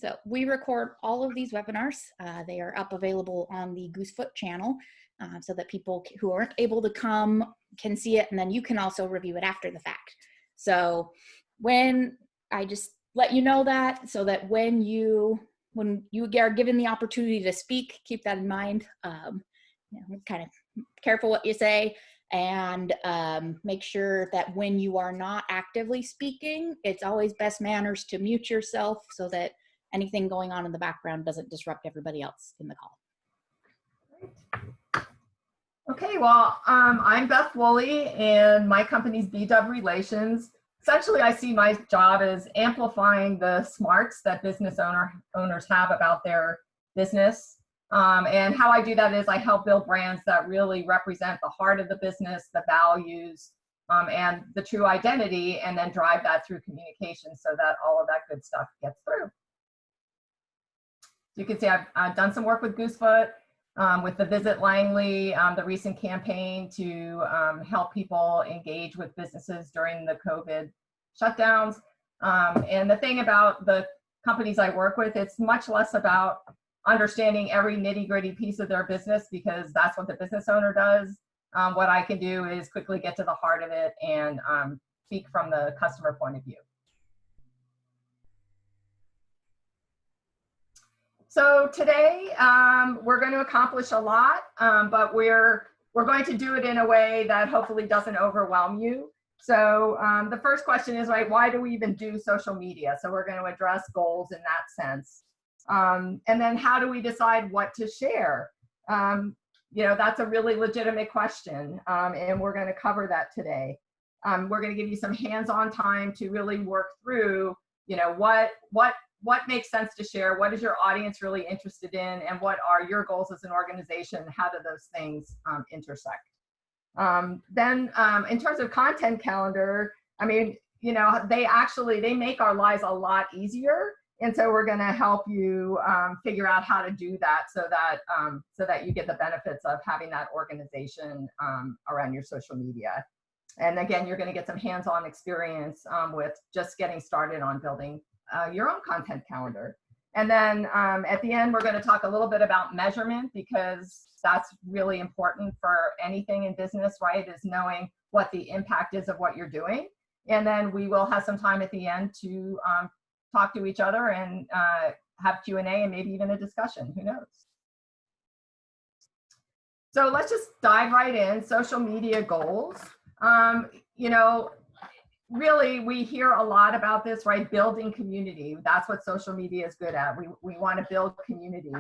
So we record all of these webinars. They are up available on the Goosefoot channel so that people who aren't able to come can see it, and then you can also review it after the fact. So when I just let you know that, so that when you are given the opportunity to speak, keep that in mind. Kind of careful what you say, and make sure that when you are not actively speaking, it's always best manners to mute yourself so that anything going on in the background doesn't disrupt everybody else in the call. Okay, well, I'm Beth Woolley, and my company's bdub Relations. Essentially, I see my job as amplifying the smarts that business owners have about their business. And how I do that is I help build brands that really represent the heart of the business, the values, and the true identity, and then drive that through communication so that all of that good stuff gets through. You can see I've done some work with Goosefoot, with the Visit Langley, the recent campaign to help people engage with businesses during the COVID shutdowns. And the thing about the companies I work with, it's much less about understanding every nitty-gritty piece of their business, because that's what the business owner does. What I can do is quickly get to the heart of it and speak from the customer point of view. So today we're going to accomplish a lot, but we're going to do it in a way that hopefully doesn't overwhelm you. So the first question is, right, why do we even do social media? So we're going to address goals in that sense. And then how do we decide what to share? That's a really legitimate question, and we're going to cover that today. We're going to give you some hands-on time to really work through, what makes sense to share, what is your audience really interested in, and what are your goals as an organization, how do those things intersect. Then in terms of content calendar, I mean, they make our lives a lot easier. And so we're going to help you figure out how to do that so that you get the benefits of having that organization around your social media. And again, you're going to get some hands-on experience with just getting started on building your own content calendar. And then at the end, we're going to talk a little bit about measurement, because that's really important for anything in business, right? Is knowing what the impact is of what you're doing. And then we will have some time at the end to talk to each other and have Q&A and maybe even a discussion, who knows? So let's just dive right in, social media goals. Really, we hear a lot about this, right? Building community, that's what social media is good at. We want to build community.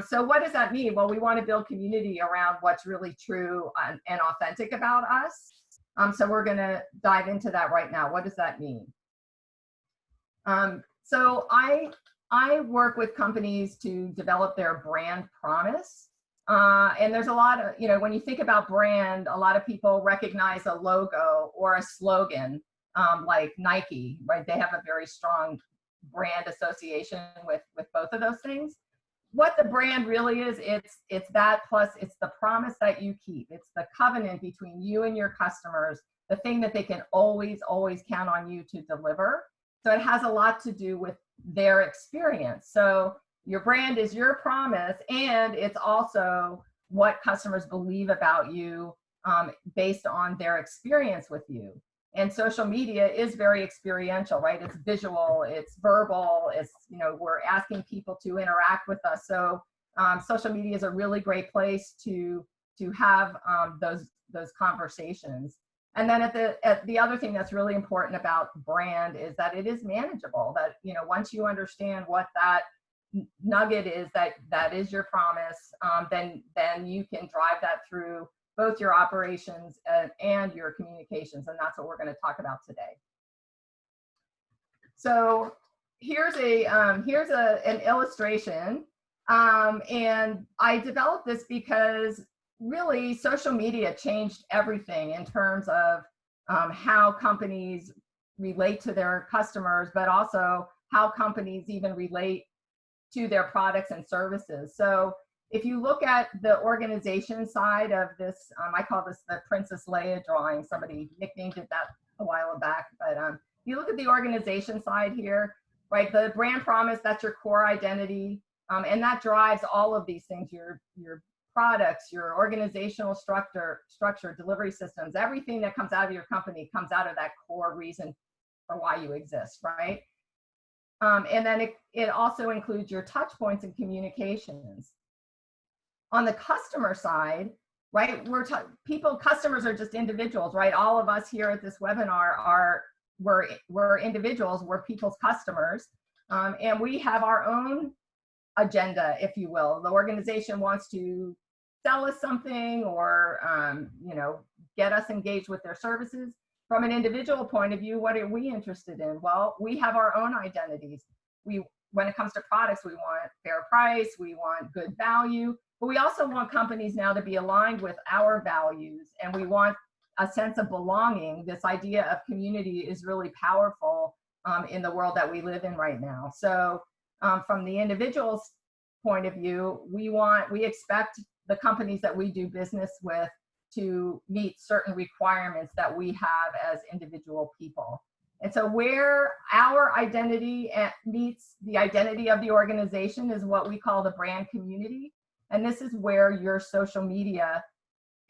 So what does that mean? Well, we want to build community around what's really true and authentic about us. So we're going to dive into that right now. What does that mean? So I work with companies to develop their brand promise. And there's a lot of, when you think about brand, a lot of people recognize a logo or a slogan, like Nike, right? They have a very strong brand association with both of those things. What the brand really is, it's that, plus it's the promise that you keep. It's the covenant between you and your customers, the thing that they can always count on you to deliver. So it has a lot to do with their experience. So your brand is your promise, and it's also what customers believe about you based on their experience with you. And social media is very experiential, right? It's visual, it's verbal, it's, we're asking people to interact with us. So social media is a really great place to have those conversations. And then the other thing that's really important about brand is that it is manageable, that, once you understand what that nugget is, that is your promise, then you can drive that through both your operations and your communications. And that's what we're going to talk about today. So here's an illustration. And I developed this because really social media changed everything in terms of how companies relate to their customers, but also how companies even relate to their products and services. So if you look at the organization side of this, I call this the Princess Leia drawing. Somebody nicknamed it that a while back, but if you look at the organization side here, right? The brand promise, that's your core identity. And that drives all of these things, your products, your organizational structure, delivery systems, everything that comes out of your company comes out of that core reason for why you exist, right? And then it also includes your touch points and communications. On the customer side, right, customers are just individuals, right? All of us here at this webinar we're individuals, we're people's customers, and we have our own agenda, if you will. The organization wants to sell us something or get us engaged with their services. From an individual point of view, what are we interested in? Well, we have our own identities. When it comes to products, we want fair price, we want good value, but we also want companies now to be aligned with our values, and we want a sense of belonging. This idea of community is really powerful in the world that we live in right now. So from the individual's point of view, we expect the companies that we do business with to meet certain requirements that we have as individual people. And so where our identity meets the identity of the organization is what we call the brand community. And this is where your social media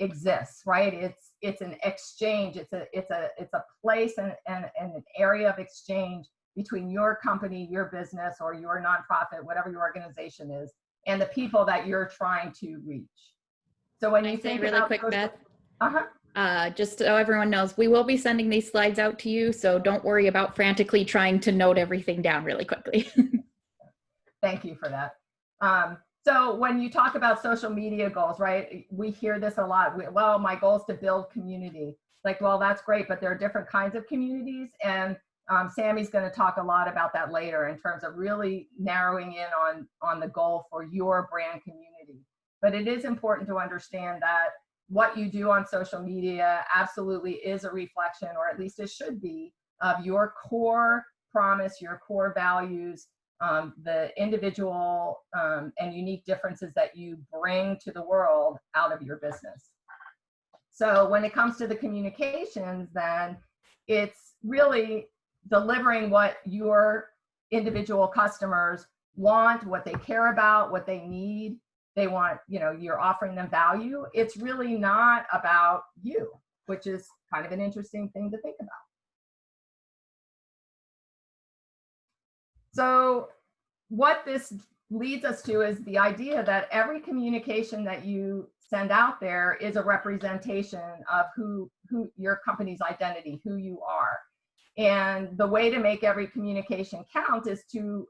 exists, right? It's an exchange. It's a place and an area of exchange between your company, your business, or your nonprofit, whatever your organization is, and the people that you're trying to reach. So when you think really quick, Beth. Just so everyone knows, we will be sending these slides out to you, so don't worry about frantically trying to note everything down really quickly. Thank you for that. So when you talk about social media goals, right, we hear this a lot. Well, my goal is to build community. Like, well, that's great, but there are different kinds of communities, and Sami's going to talk a lot about that later in terms of really narrowing in on the goal for your brand community. But it is important to understand that what you do on social media absolutely is a reflection, or at least it should be, of your core promise, your core values, the individual and unique differences that you bring to the world out of your business. So when it comes to the communications, then it's really delivering what your individual customers want, what they care about, what they need. They want, you're offering them value. It's really not about you, which is kind of an interesting thing to think about. So what this leads us to is the idea that every communication that you send out there is a representation of who your company's identity, who you are. And the way to make every communication count is to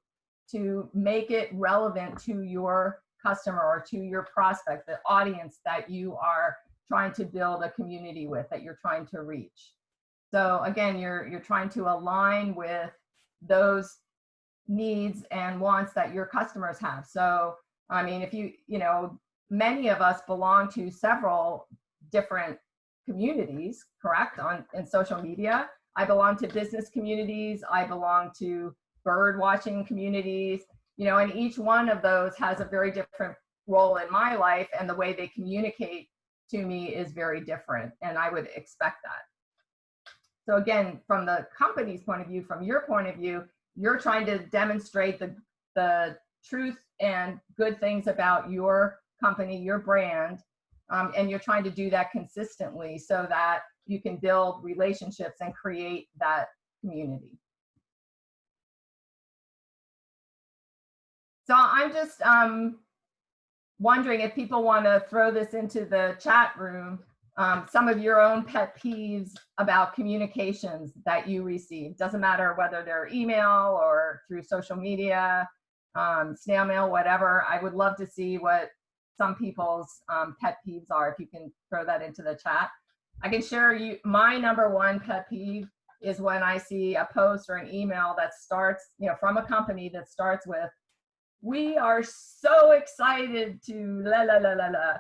make it relevant to your customer or to your prospect, the audience that you are trying to build a community with, that you're trying to reach. So again, you're trying to align with those needs and wants that your customers have. So, I mean, if many of us belong to several different communities, correct, in social media. I belong to business communities. I belong to bird watching communities, and each one of those has a very different role in my life, and the way they communicate to me is very different, and I would expect that. So again, from the company's point of view, from your point of view, you're trying to demonstrate the truth and good things about your company, your brand, and you're trying to do that consistently so that you can build relationships and create that community. So I'm just wondering if people want to throw this into the chat room, some of your own pet peeves about communications that you receive. Doesn't matter whether they're email or through social media, snail mail, whatever. I would love to see what some people's pet peeves are, if you can throw that into the chat. I can share my number one pet peeve is when I see a post or an email that starts, from a company that starts with, "We are so excited to la la la la la,"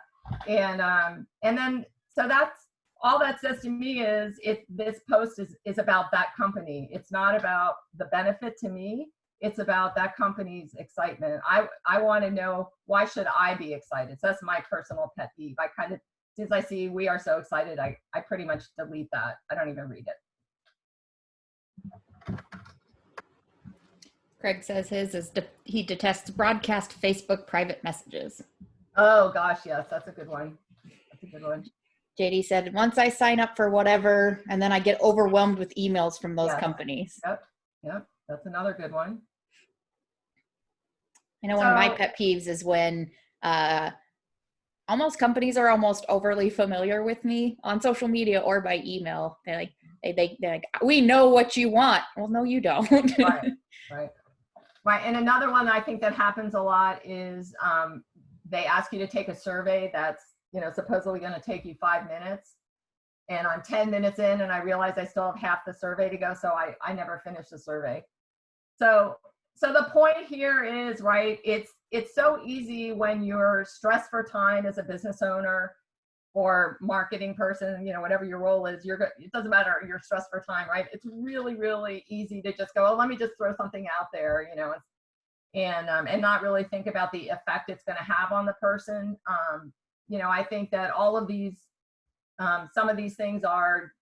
and then so that's all that says to me is this post is about that company. It's not about the benefit to me. It's about that company's excitement. I want to know, why should I be excited? So that's my personal pet peeve. I kind of, as soon as I see "we are so excited," I pretty much delete that. I don't even read it. Craig says his is he detests broadcast Facebook private messages. Oh gosh, yes, that's a good one. That's a good one. JD said, once I sign up for whatever, and then I get overwhelmed with emails from those Yes. companies. Yep, that's another good one. I know one of my pet peeves is when almost companies are almost overly familiar with me on social media or by email. They're like, we know what you want. Well, no, you don't. Right. And another one I think that happens a lot is they ask you to take a survey that's, supposedly going to take you 5 minutes. And I'm 10 minutes in and I realize I still have half the survey to go. So I never finish the survey. So the point here is, right, it's so easy when you're stressed for time as a business owner or marketing person, whatever your role is, it doesn't matter, you're stressed for time, right? It's really, really easy to just go, oh, let me just throw something out there, and not really think about the effect it's going to have on the person. I think that all of these, some of these things are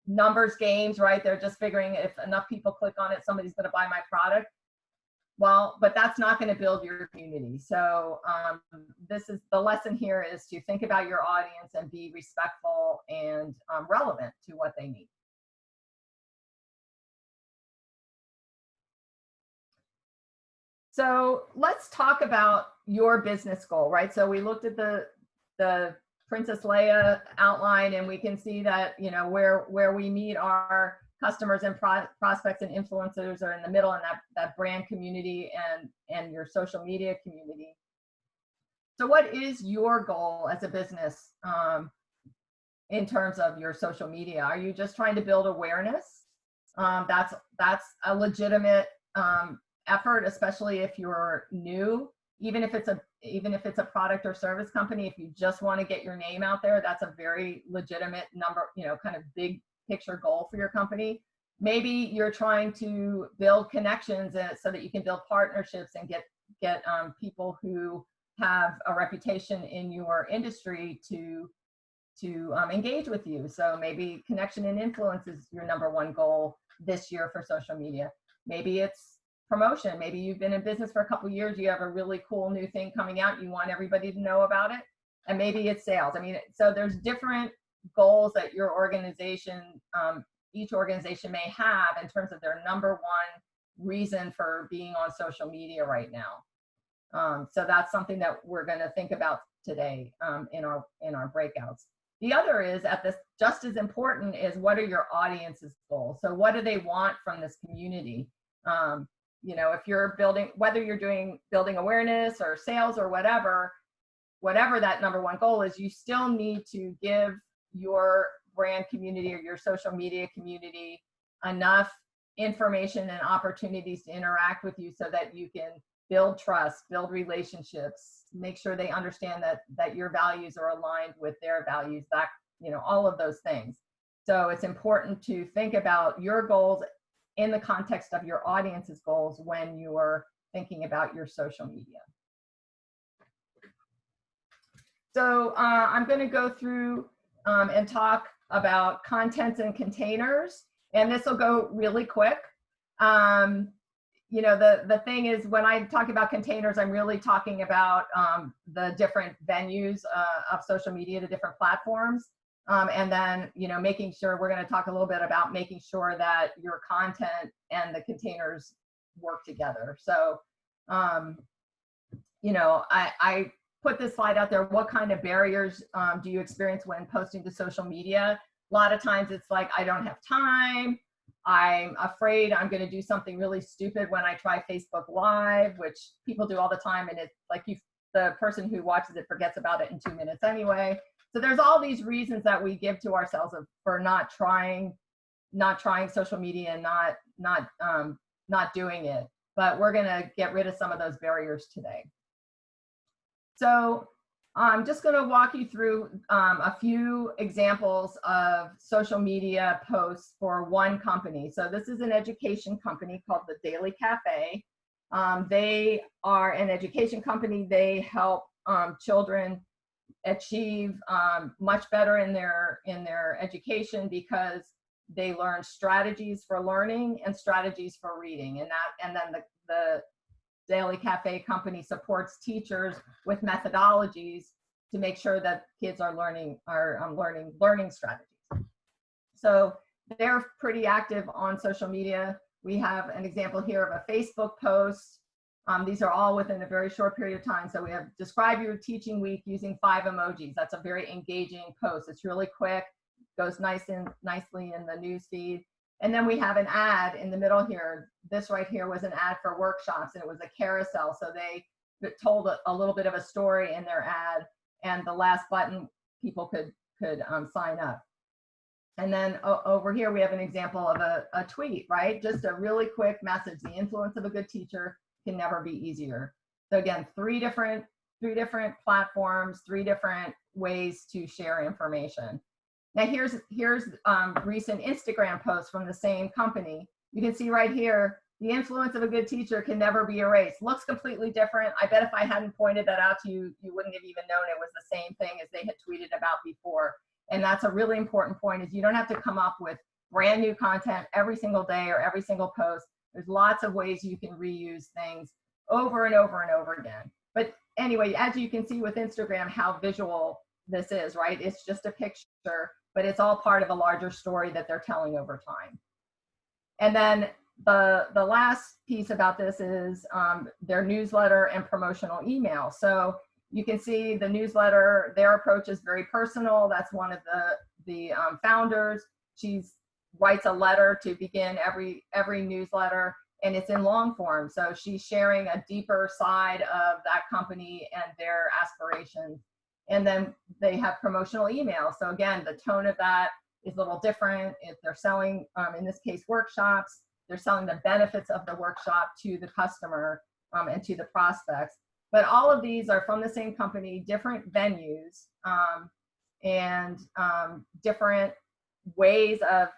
numbers games, right? They're just figuring if enough people click on it, somebody's going to buy my product. Well, but that's not going to build your community. So this is the lesson here, is to think about your audience and be respectful and relevant to what they need. So let's talk about your business goal, right? So we looked at the Princess Leia outline, and we can see that, where we meet our customers and prospects and influencers are in the middle, and that brand community and your social media community. So what is your goal as a business in terms of your social media? Are you just trying to build awareness? That's a legitimate effort, especially if you're new. Even if it's a product or service company, if you just want to get your name out there, that's a very legitimate kind of big picture goal for your company. Maybe you're trying to build connections so that you can build partnerships and get people who have a reputation in your industry to engage with you. So maybe connection and influence is your #1 goal this year for social media. Maybe it's promotion. Maybe you've been in business for a couple of years, you have a really cool new thing coming out, you want everybody to know about it. And maybe it's sales. So there's different goals that your organization, each organization may have in terms of their #1 reason for being on social media right now. So that's something that we're going to think about today in our breakouts. The other is just as important is, what are your audience's goals? So what do they want from this community? If you're whether you're building awareness or sales or whatever that #1 goal is, you still need to give your brand community or your social media community enough information and opportunities to interact with you so that you can build trust, build relationships, make sure they understand that your values are aligned with their values, all of those things. So it's important to think about your goals in the context of your audience's goals when you're thinking about your social media. So I'm going to go through and talk about contents and containers, and this will go really quick. The thing is, when I talk about containers, I'm really talking about the different venues of social media, the different platforms. And then, making sure, we're going to talk a little bit about making sure that your content and the containers work together. So, I put this slide out there. What kind of barriers do you experience when posting to social media? A lot of times it's like, I don't have time. I'm afraid I'm going to do something really stupid when I try Facebook Live, which people do all the time. And it's like the person who watches it forgets about it in 2 minutes anyway. So there's all these reasons that we give to ourselves for not trying social media and not doing it. But we're going to get rid of some of those barriers today. So I'm just going to walk you through a few examples of social media posts for one company. So this is an education company called the Daily Cafe. They are an education company. They help children achieve much better in their education because they learn strategies for learning and strategies for reading, and then the Daily Cafe company supports teachers with methodologies to make sure that kids are learning strategies. So they're pretty active on social media. We have an example here of a Facebook post. These are all within a very short period of time. So we have describe your teaching week using 5 emojis. That's a very engaging post. It's really quick, goes nicely in the news feed. And then we have an ad in the middle here. This right here was an ad for workshops, and it was a carousel. So they told a little bit of a story in their ad, and the last button, people could sign up. And then over here, we have an example of a tweet, right? Just a really quick message. The influence of a good teacher can never be easier. So again, three different platforms, 3 different ways to share information. Now here's recent Instagram posts from the same company. You can see right here, the influence of a good teacher can never be erased. Looks completely different. I bet if I hadn't pointed that out to you, you wouldn't have even known it was the same thing as they had tweeted about before. And that's a really important point, is you don't have to come up with brand new content every single day or every single post. There's lots of ways you can reuse things over and over and over again. But anyway, as you can see with Instagram, how visual this is, right? It's just a picture, but it's all part of a larger story that they're telling over time. And then the last piece about this is their newsletter and promotional email. So you can see the newsletter, their approach is very personal. That's one of the founders. She writes a letter to begin every newsletter, and it's in long form. So she's sharing a deeper side of that company and their aspirations. And then they have promotional emails. So again, the tone of that is a little different. If they're selling, in this case, workshops, they're selling the benefits of the workshop to the customer and to the prospects. But all of these are from the same company, different venues, and different ways of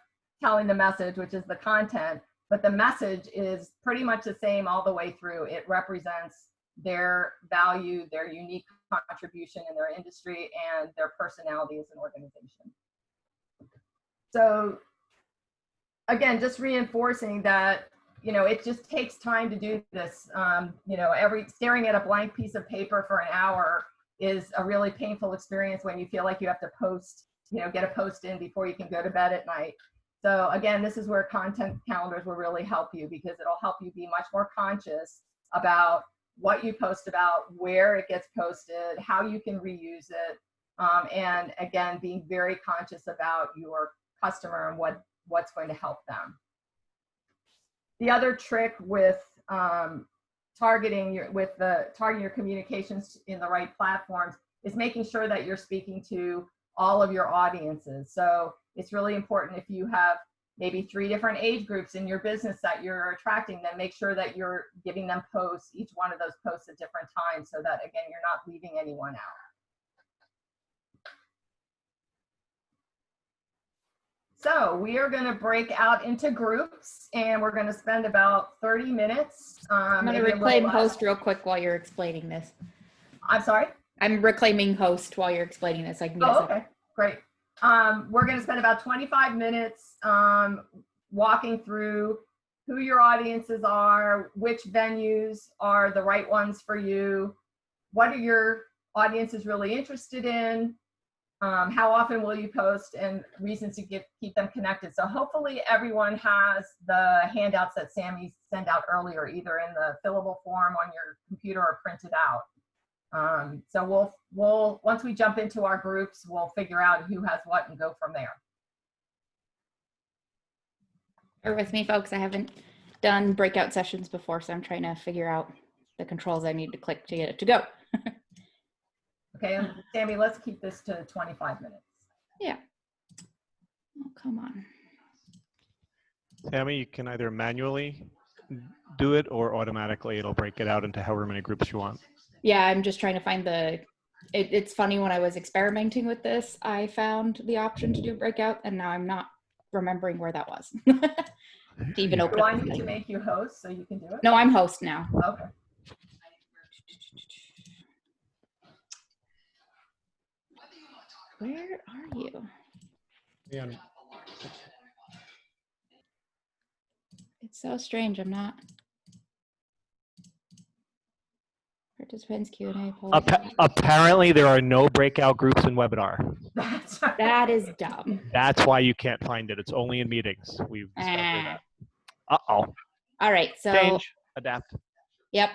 telling the message, which is the content. But the message is pretty much the same all the way through. It represents their value, their unique contribution in their industry, and their personality as an organization. So again, just reinforcing that, you know, it just takes time to do this. You know, staring at a blank piece of paper for an hour is a really painful experience when you feel like you have to post, you know, get a post in before you can go to bed at night. So again, this is where content calendars will really help you, because it'll help you be much more conscious about what you post about, where it gets posted, how you can reuse it, and again, being very conscious about your customer and what's going to help them. The other trick with targeting your communications in the right platforms is making sure that you're speaking to all of your audiences. So it's really important, if you have maybe 3 different age groups in your business that you're attracting, then make sure that you're giving them posts, each one of those posts at different times, so that again, you're not leaving anyone out. So we are going to break out into groups, and we're going to spend about 30 minutes. I'm going to reclaim host real quick while you're explaining this. I'm sorry? I'm reclaiming host while you're explaining this. I can get a second. Okay, great. We're going to spend about 25 minutes walking through who your audiences are, which venues are the right ones for you, what are your audiences really interested in, how often will you post, and reasons to keep them connected. So hopefully everyone has the handouts that Sami sent out earlier, either in the fillable form on your computer or printed out. So we'll once we jump into our groups, we'll figure out who has what and go from there. Bear with me, folks. I haven't done breakout sessions before, so I'm trying to figure out the controls I need to click to get it to go. Okay, and Sami, let's keep this to 25 minutes. Yeah. Oh, come on. Sami, you can either manually do it or automatically it'll break it out into however many groups you want. Yeah, I'm just trying to find it's funny, when I was experimenting with this, I found the option to do breakout, and now I'm not remembering where that was. To even open Do I need to make you host so you can do it? No, I'm host now. Okay. Where are you? Yeah. It's so strange. I'm not. Participants, Q&A, polls. Apparently, there are no breakout groups in webinar. That's right. That is dumb. That's why you can't find it. It's only in meetings. We've discovered that. Uh-oh. All right, so Change, adapt. yep.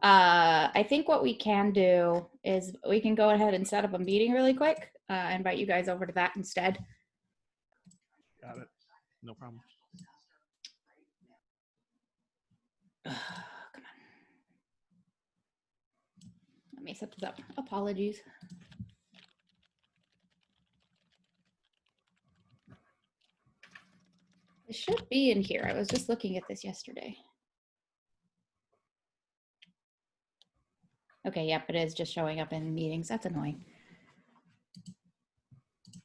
I think what we can do is we can go ahead and set up a meeting really quick. Invite you guys over to that instead. Got it. No problem. Come on. Let me set this up. Apologies. It should be in here. I was just looking at this yesterday. Okay, yep, it is just showing up in meetings. That's annoying.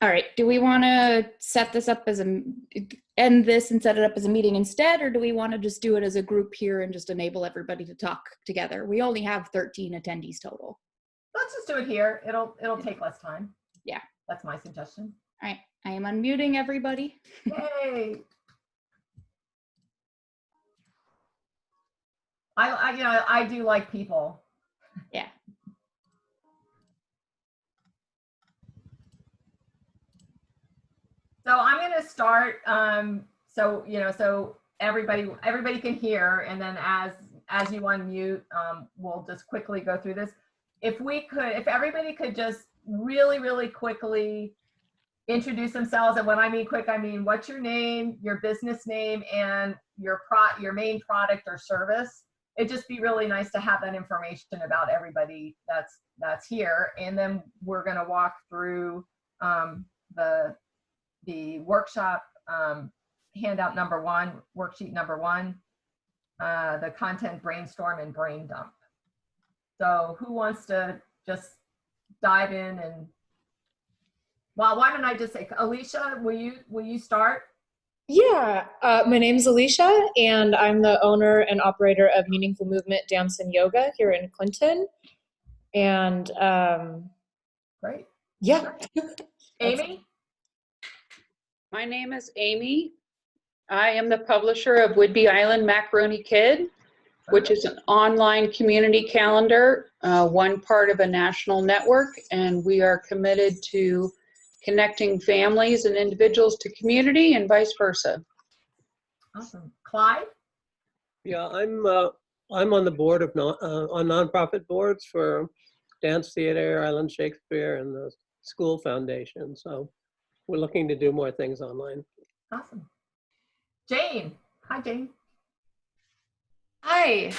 All right, do we want to set this up as end this and set it up as a meeting instead, or do we want to just do it as a group here and just enable everybody to talk together? We only have 13 attendees total. Let's just do it here. It'll take less time. Yeah. That's my suggestion. All right, I am unmuting everybody. Yay. I do like people. Yeah. So I'm going to start. So everybody can hear, and then as you unmute, we'll just quickly go through this. If everybody could just really quickly introduce themselves, and when I mean quick, I mean what's your name, your business name, and your main product or service. It'd just be really nice to have that information about everybody that's here, and then we're going to walk through the workshop handout number 1, worksheet number 1, the content brainstorm and brain dump. So who wants to just dive in? And well, why don't I just say, Alicia, will you start? Yeah, my name is Alicia, and I'm the owner and operator of Meaningful Movement Dance and Yoga here in Clinton. And Great. yeah. Amy? My name is Amy. I am the publisher of Whidbey Island Macaroni Kid, which is an online community calendar, one part of a national network, and we are committed to connecting families and individuals to community and vice versa. Awesome. Clyde? Yeah, I'm on the board of on nonprofit boards for Dance Theater, Island Shakespeare, and the School Foundation. So we're looking to do more things online. Awesome. Jane? Hi, Jane. Hi.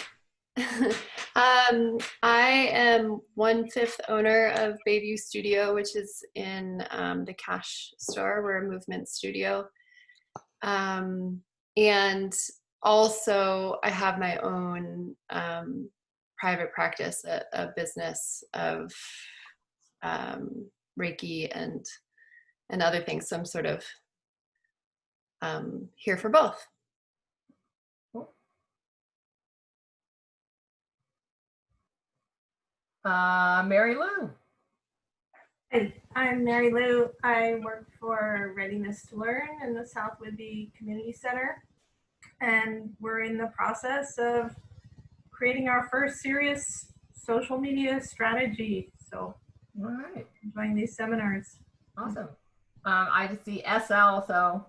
I am 1/5 owner of Bayview Studio, which is in the Cash store. We're a movement studio. And also I have my own private practice, a business of Reiki and other things. So I'm sort of here for both. Mary Lou. Hi, I'm Mary Lou. I work for Readiness to Learn in the South Whidbey Community Center. And we're in the process of creating our first serious social media strategy. So All right. enjoying these seminars. Awesome. I just see SL, so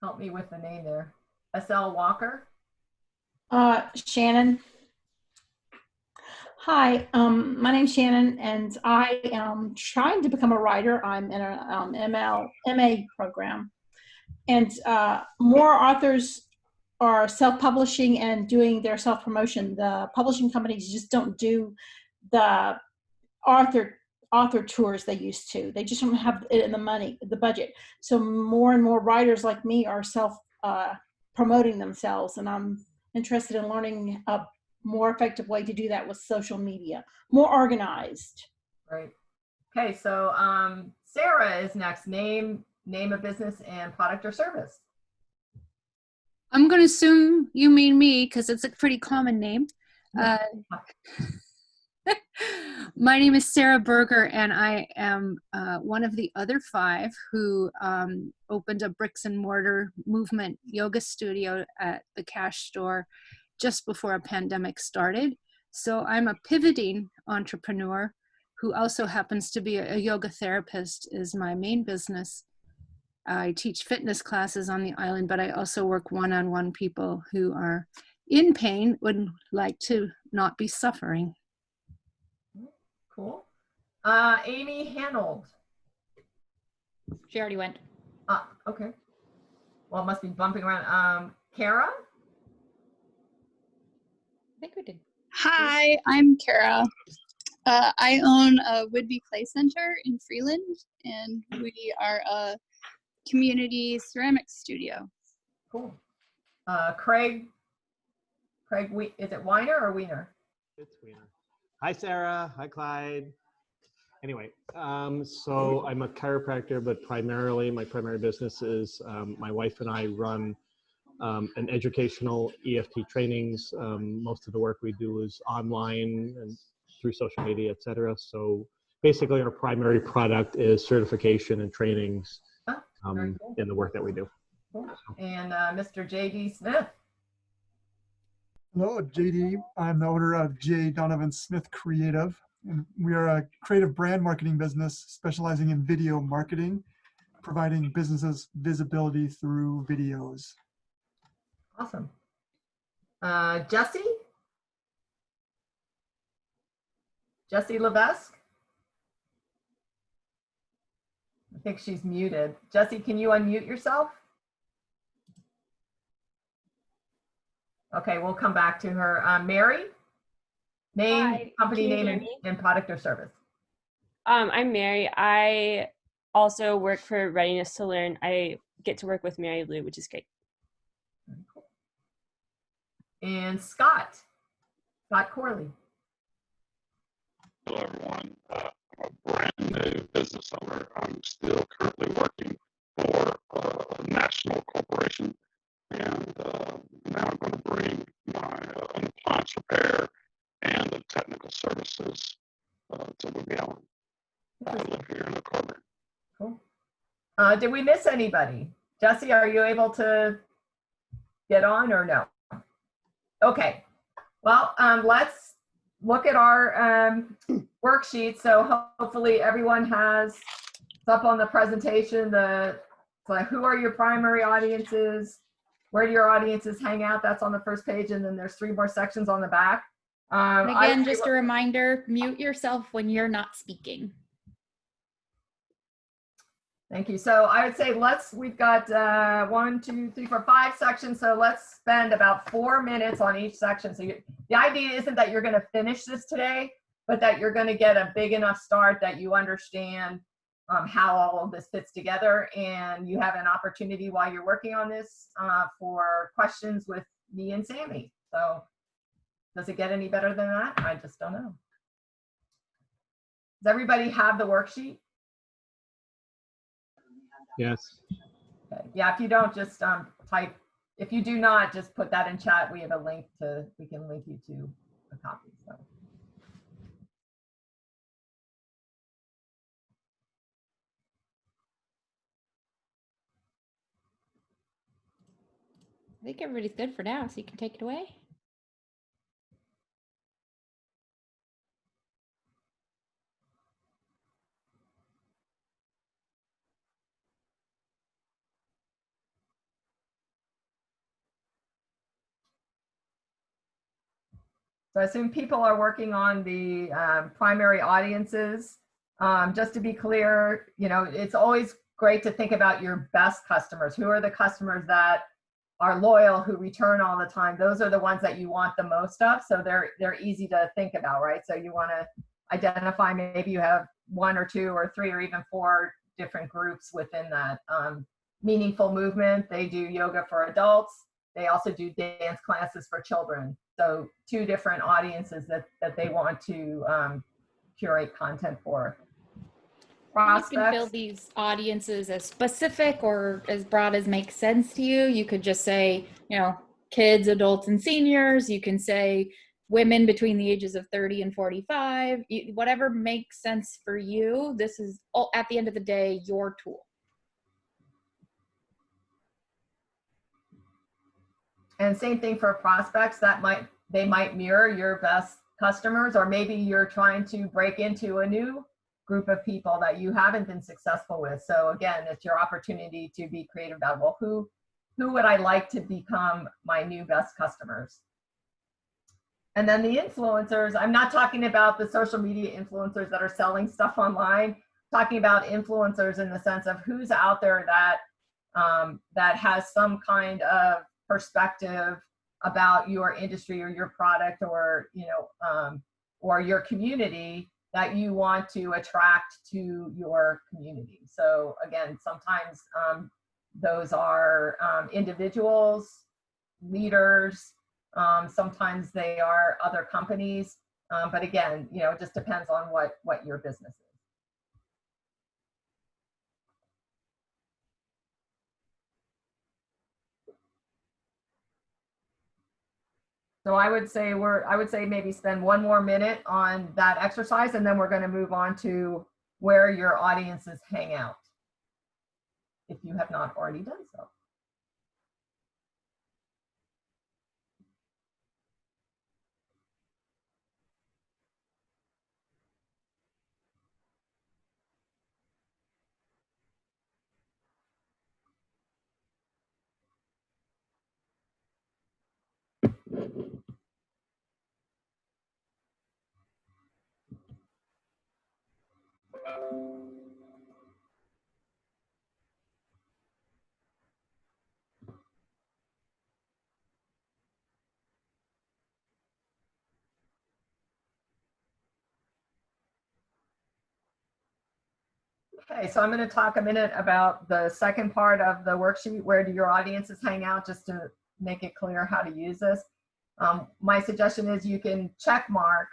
help me with the name there. SL Walker. Shannon. Hi, my name's Shannon, and I am trying to become a writer. I'm in an MA program, and more authors are self-publishing and doing their self-promotion. The publishing companies just don't do the author tours they used to. They just don't have it in the budget. So more and more writers like me are promoting themselves, and I'm interested in learning a more effective way to do that with social media, more organized. Right. Okay, so Sarah is next. Name of business and product or service. I'm going to assume you mean me because it's a pretty common name. My name is Sarah Berger, and I am one of the other 5 who opened a bricks and mortar movement yoga studio at the Cash store just before a pandemic started. So I'm a pivoting entrepreneur who also happens to be a yoga therapist is my main business. I teach fitness classes on the island, but I also work one-on-one people who are in pain, would like to not be suffering. Cool. Amy Hanold. She already went. Okay. Well, it must be bumping around. Kara? I think we did. Hi, I'm Kara. I own a Woodby Play Center in Freeland, and we are a community ceramics studio. Cool. Craig, is it Weiner or Wiener? It's Wiener. Hi, Sarah. Hi, Clyde. Anyway, so I'm a chiropractor, but primarily my primary business is my wife and I run an educational EFT trainings. Most of the work we do is online and through social media, etc. So basically our primary product is certification and trainings Very cool. in the work that we do. Cool. And Mr. J.D. Smith. Hello, JD. I'm the owner of J. Donovan Smith Creative, and we are a creative brand marketing business specializing in video marketing, providing businesses visibility through videos. Awesome. Jessie? Jessie Levesque? I think she's muted. Jessie, can you unmute yourself? Okay, we'll come back to her. Mary? Name, Hi, company can you name, hear and, me? and product or service. I'm Mary. I also work for Readiness to Learn. I get to work with Mary Lou, which is great. And Scott Corley. Hello, everyone. I'm a brand new business owner. I'm still currently working for a national corporation, and now I'm going to bring my appliance repair and the technical services to Woodby Island. I live here in the Corbin. Cool. Did we miss anybody? Jesse, are you able to get on or no? Okay. Well, let's look at our worksheet. So hopefully everyone has up on the presentation, like who are your primary audiences? Where do your audiences hang out? That's on the first page. And then there's 3 more sections on the back. And again, just a reminder, mute yourself when you're not speaking. Thank you. So I would say we've got 1, 2, 3, 4, 5 sections. So let's spend about 4 minutes on each section. So the idea isn't that you're going to finish this today, but that you're going to get a big enough start that you understand how all of this fits together. And you have an opportunity while you're working on this for questions with me and Sami. So does it get any better than that? I just don't know. Does everybody have the worksheet? Yes. Okay. Yeah, if you don't, just type. If you do not, just put that in chat. We have a link we can link you to a copy. So. I think everybody's good for now, so you can take it away. So I assume people are working on the primary audiences. Just to be clear, it's always great to think about your best customers. Who are the customers that are loyal, who return all the time? Those are the ones that you want the most of. So they're easy to think about, right? So you want to identify, maybe you have 1 or 2 or 3 or even 4 different groups within that. Meaningful Movement, they do yoga for adults. They also do dance classes for children. So 2 different audiences that they want to curate content for. Prospects. You can fill these audiences as specific or as broad as makes sense to you. You could just say, kids, adults, and seniors. You can say women between the ages of 30 and 45. Whatever makes sense for you. This is, at the end of the day, your tool. And same thing for prospects. They might mirror your best customers, or maybe you're trying to break into a new group of people that you haven't been successful with. So again, it's your opportunity to be creative about, well, who would I like to become my new best customers? And then the influencers, I'm not talking about the social media influencers that are selling stuff online, I'm talking about influencers in the sense of who's out there that that has some kind of perspective about your industry or your product, or or your community, that you want to attract to your community. So again, sometimes those are individuals, leaders, sometimes they are other companies, but again, it just depends on what your business is. So I would say maybe spend 1 more minute on that exercise, and then we're going to move on to where your audiences hang out, if you have not already done so. Okay, so I'm going to talk a minute about the second part of the worksheet, where do your audiences hang out, just to make it clear how to use this. My suggestion is you can check mark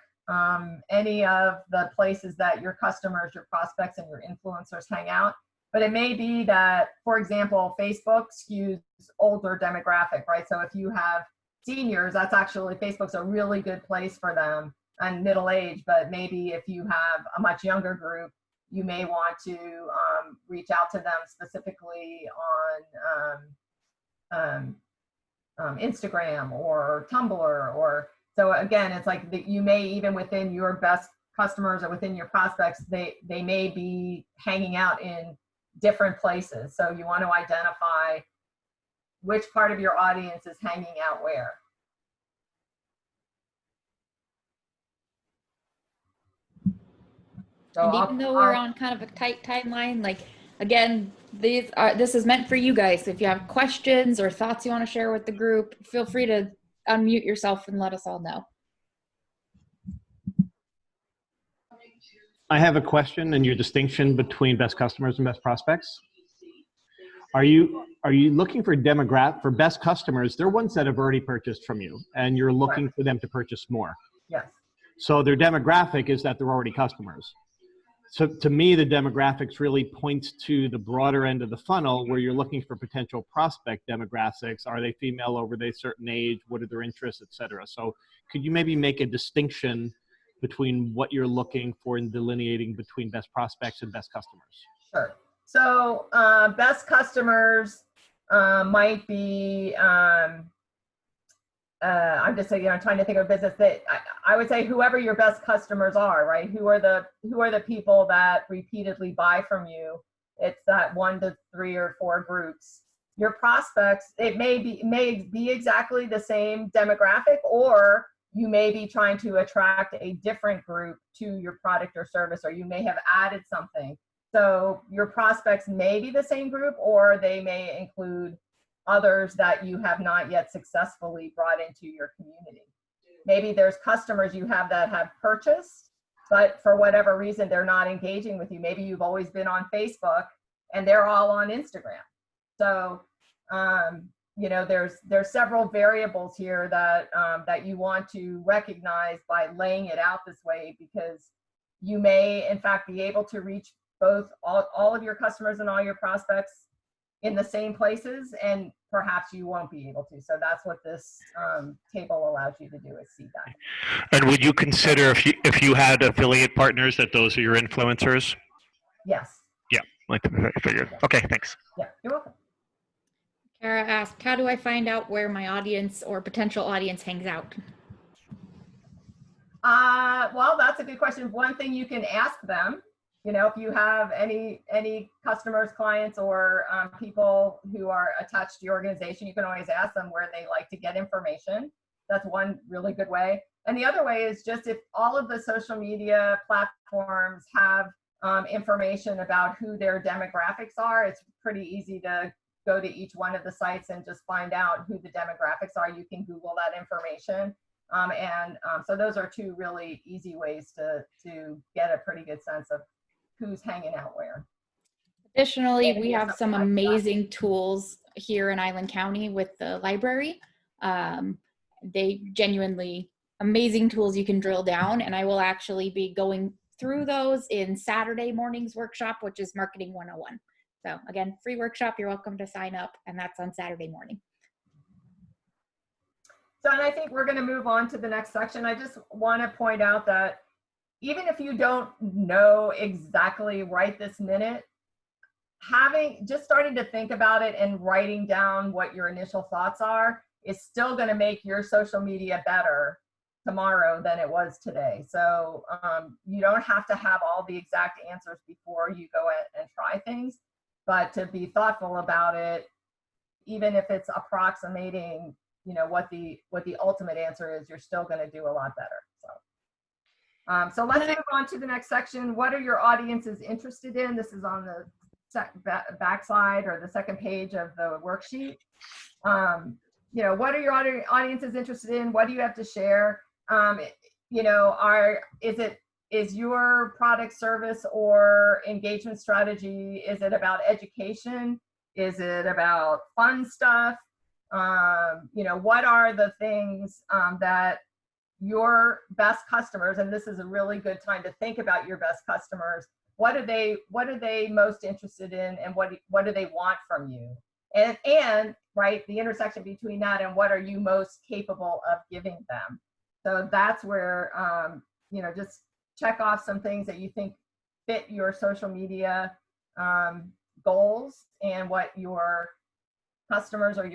any of the places that your customers, your prospects, and your influencers hang out. But it may be that, for example, Facebook skews older demographic, right? So if you have seniors, that's actually, Facebook's a really good place for them, and middle age. But maybe if you have a much younger group, you may want to reach out to them specifically on Instagram or Tumblr, or so again, it's like you may, even within your best customers or within your prospects, they may be hanging out in different places. So you want to identify which part of your audience is hanging out where. So and even though we're on kind of a tight timeline, like, again, this is meant for you guys. If you have questions or thoughts you want to share with the group, feel free to unmute yourself and let us all know. I have a question in your distinction between best customers and best prospects. Are you looking for for best customers? They're ones that have already purchased from you, and you're looking for them to purchase more. Yes. So their demographic is that they're already customers. So to me, the demographics really points to the broader end of the funnel, where you're looking for potential prospect demographics. Are they female, over a certain age? What are their interests, et cetera? So could you maybe make a distinction between what you're looking for in delineating between best prospects and best customers? Sure. So best customers might be, I'm just saying, I'm trying to think of a business that I would say whoever your best customers are, right? Who are the people that repeatedly buy from you? It's that 1 to 3 or 4 groups. Your prospects, it may be exactly the same demographic, or you may be trying to attract a different group to your product or service, or you may have added something. So your prospects may be the same group, or they may include others that you have not yet successfully brought into your community. Maybe there's customers you have that have purchased, but for whatever reason, they're not engaging with you. Maybe you've always been on Facebook and they're all on Instagram. So, there's several variables here that, that you want to recognize by laying it out this way, because you may, in fact, be able to reach both all of your customers and all your prospects in the same places, and perhaps you won't be able to. So that's what this table allows you to do, is see that. And would you consider, if you had affiliate partners, that those are your influencers? Yes. Yeah, like I figured. Okay, thanks. Yeah, you're welcome. Kara asked, how do I find out where my audience or potential audience hangs out? Well, that's a good question. One thing you can ask them, you know, if you have any customers, clients, or people who are attached to your organization, you can always ask them where they like to get information. That's one really good way. And the other way is just if all of the social media platforms have information about who their demographics are, it's pretty easy to go to each one of the sites and just find out who the demographics are. You can Google that information. So those are two really easy ways to get a pretty good sense of who's hanging out where. Additionally, we have some amazing tools here in Island County with the library. They genuinely amazing tools you can drill down, and I will actually be going through those in Saturday morning's workshop, which is Marketing 101. So again, free workshop, you're welcome to sign up, and that's on Saturday morning. So, and I think we're going to move on to the next section. I just want to point out that even if you don't know exactly right this minute, just starting to think about it and writing down what your initial thoughts are is still going to make your social media better tomorrow than it was today. So you don't have to have all the exact answers before you go and try things, but to be thoughtful about it, even if it's approximating, you know, what the ultimate answer is, you're still going to do a lot better. So let's move on to the next section. What are your audiences interested in? This is on the backside or the second page of the worksheet. You know, what are your audiences interested in? What do you have to share? You know, is your product, service, or engagement strategy, is it about education? Is it about fun stuff? You know, what are the things that your best customers, and this is a really good time to think about your best customers, what are they most interested in, and what do they want from you? And right, the intersection between that and what are you most capable of giving them? So that's where, you know, just check off some things that you think fit your social media goals and what your customers or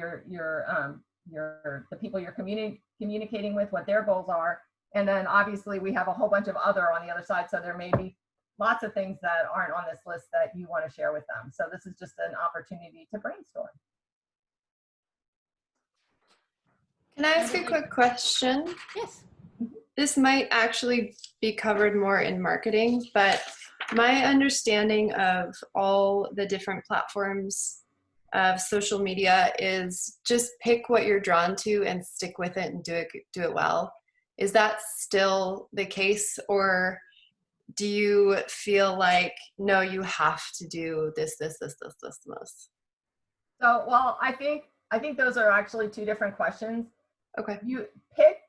the people you're communicating with, what their goals are. And then obviously we have a whole bunch of other on the other side. So there may be lots of things that aren't on this list that you want to share with them. So this is just an opportunity to brainstorm. Can I ask a quick question? Yes. This might actually be covered more in marketing, but my understanding of all the different platforms of social media is just pick what you're drawn to and stick with it and do it well. Is that still the case, or do you feel like, no, you have to do this, this, this, this, this, this? So, well, I think those are actually two different questions. Okay. You pick,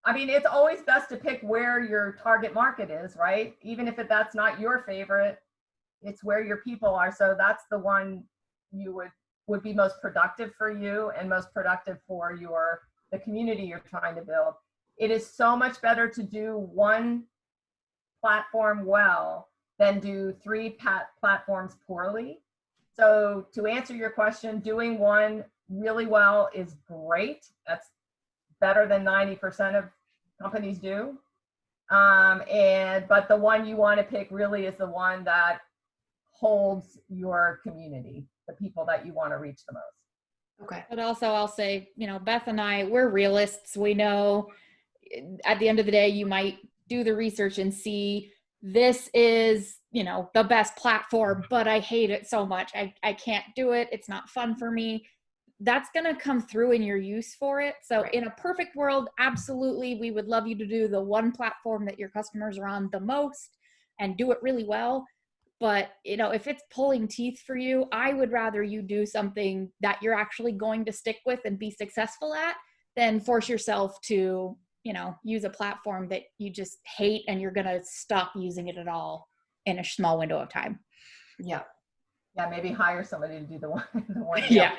I mean, it's always best to pick where your target market is, right? Even if that's not your favorite, it's where your people are. So that's the one you would be most productive for you and most productive for the community you're trying to build. It is so much better to do one platform well than do three platforms poorly. So to answer your question, doing one really well is great. That's better than 90% of companies do. But the one you want to pick really is the one that holds your community, the people that you want to reach the most. Okay. But also I'll say, you know, Beth and I, we're realists. We know at the end of the day, you might do the research and see this is, you know, the best platform, but I hate it so much. I can't do it. It's not fun for me. That's going to come through in your use for it. So in a perfect world, absolutely, we would love you to do the one platform that your customers are on the most and do it really well. But, you know, if it's pulling teeth for you, I would rather you do something that you're actually going to stick with and be successful at than force yourself to, you know, use a platform that you just hate and you're going to stop using it at all in a small window of time. Yeah. Yeah, maybe hire somebody to do the one. Yeah.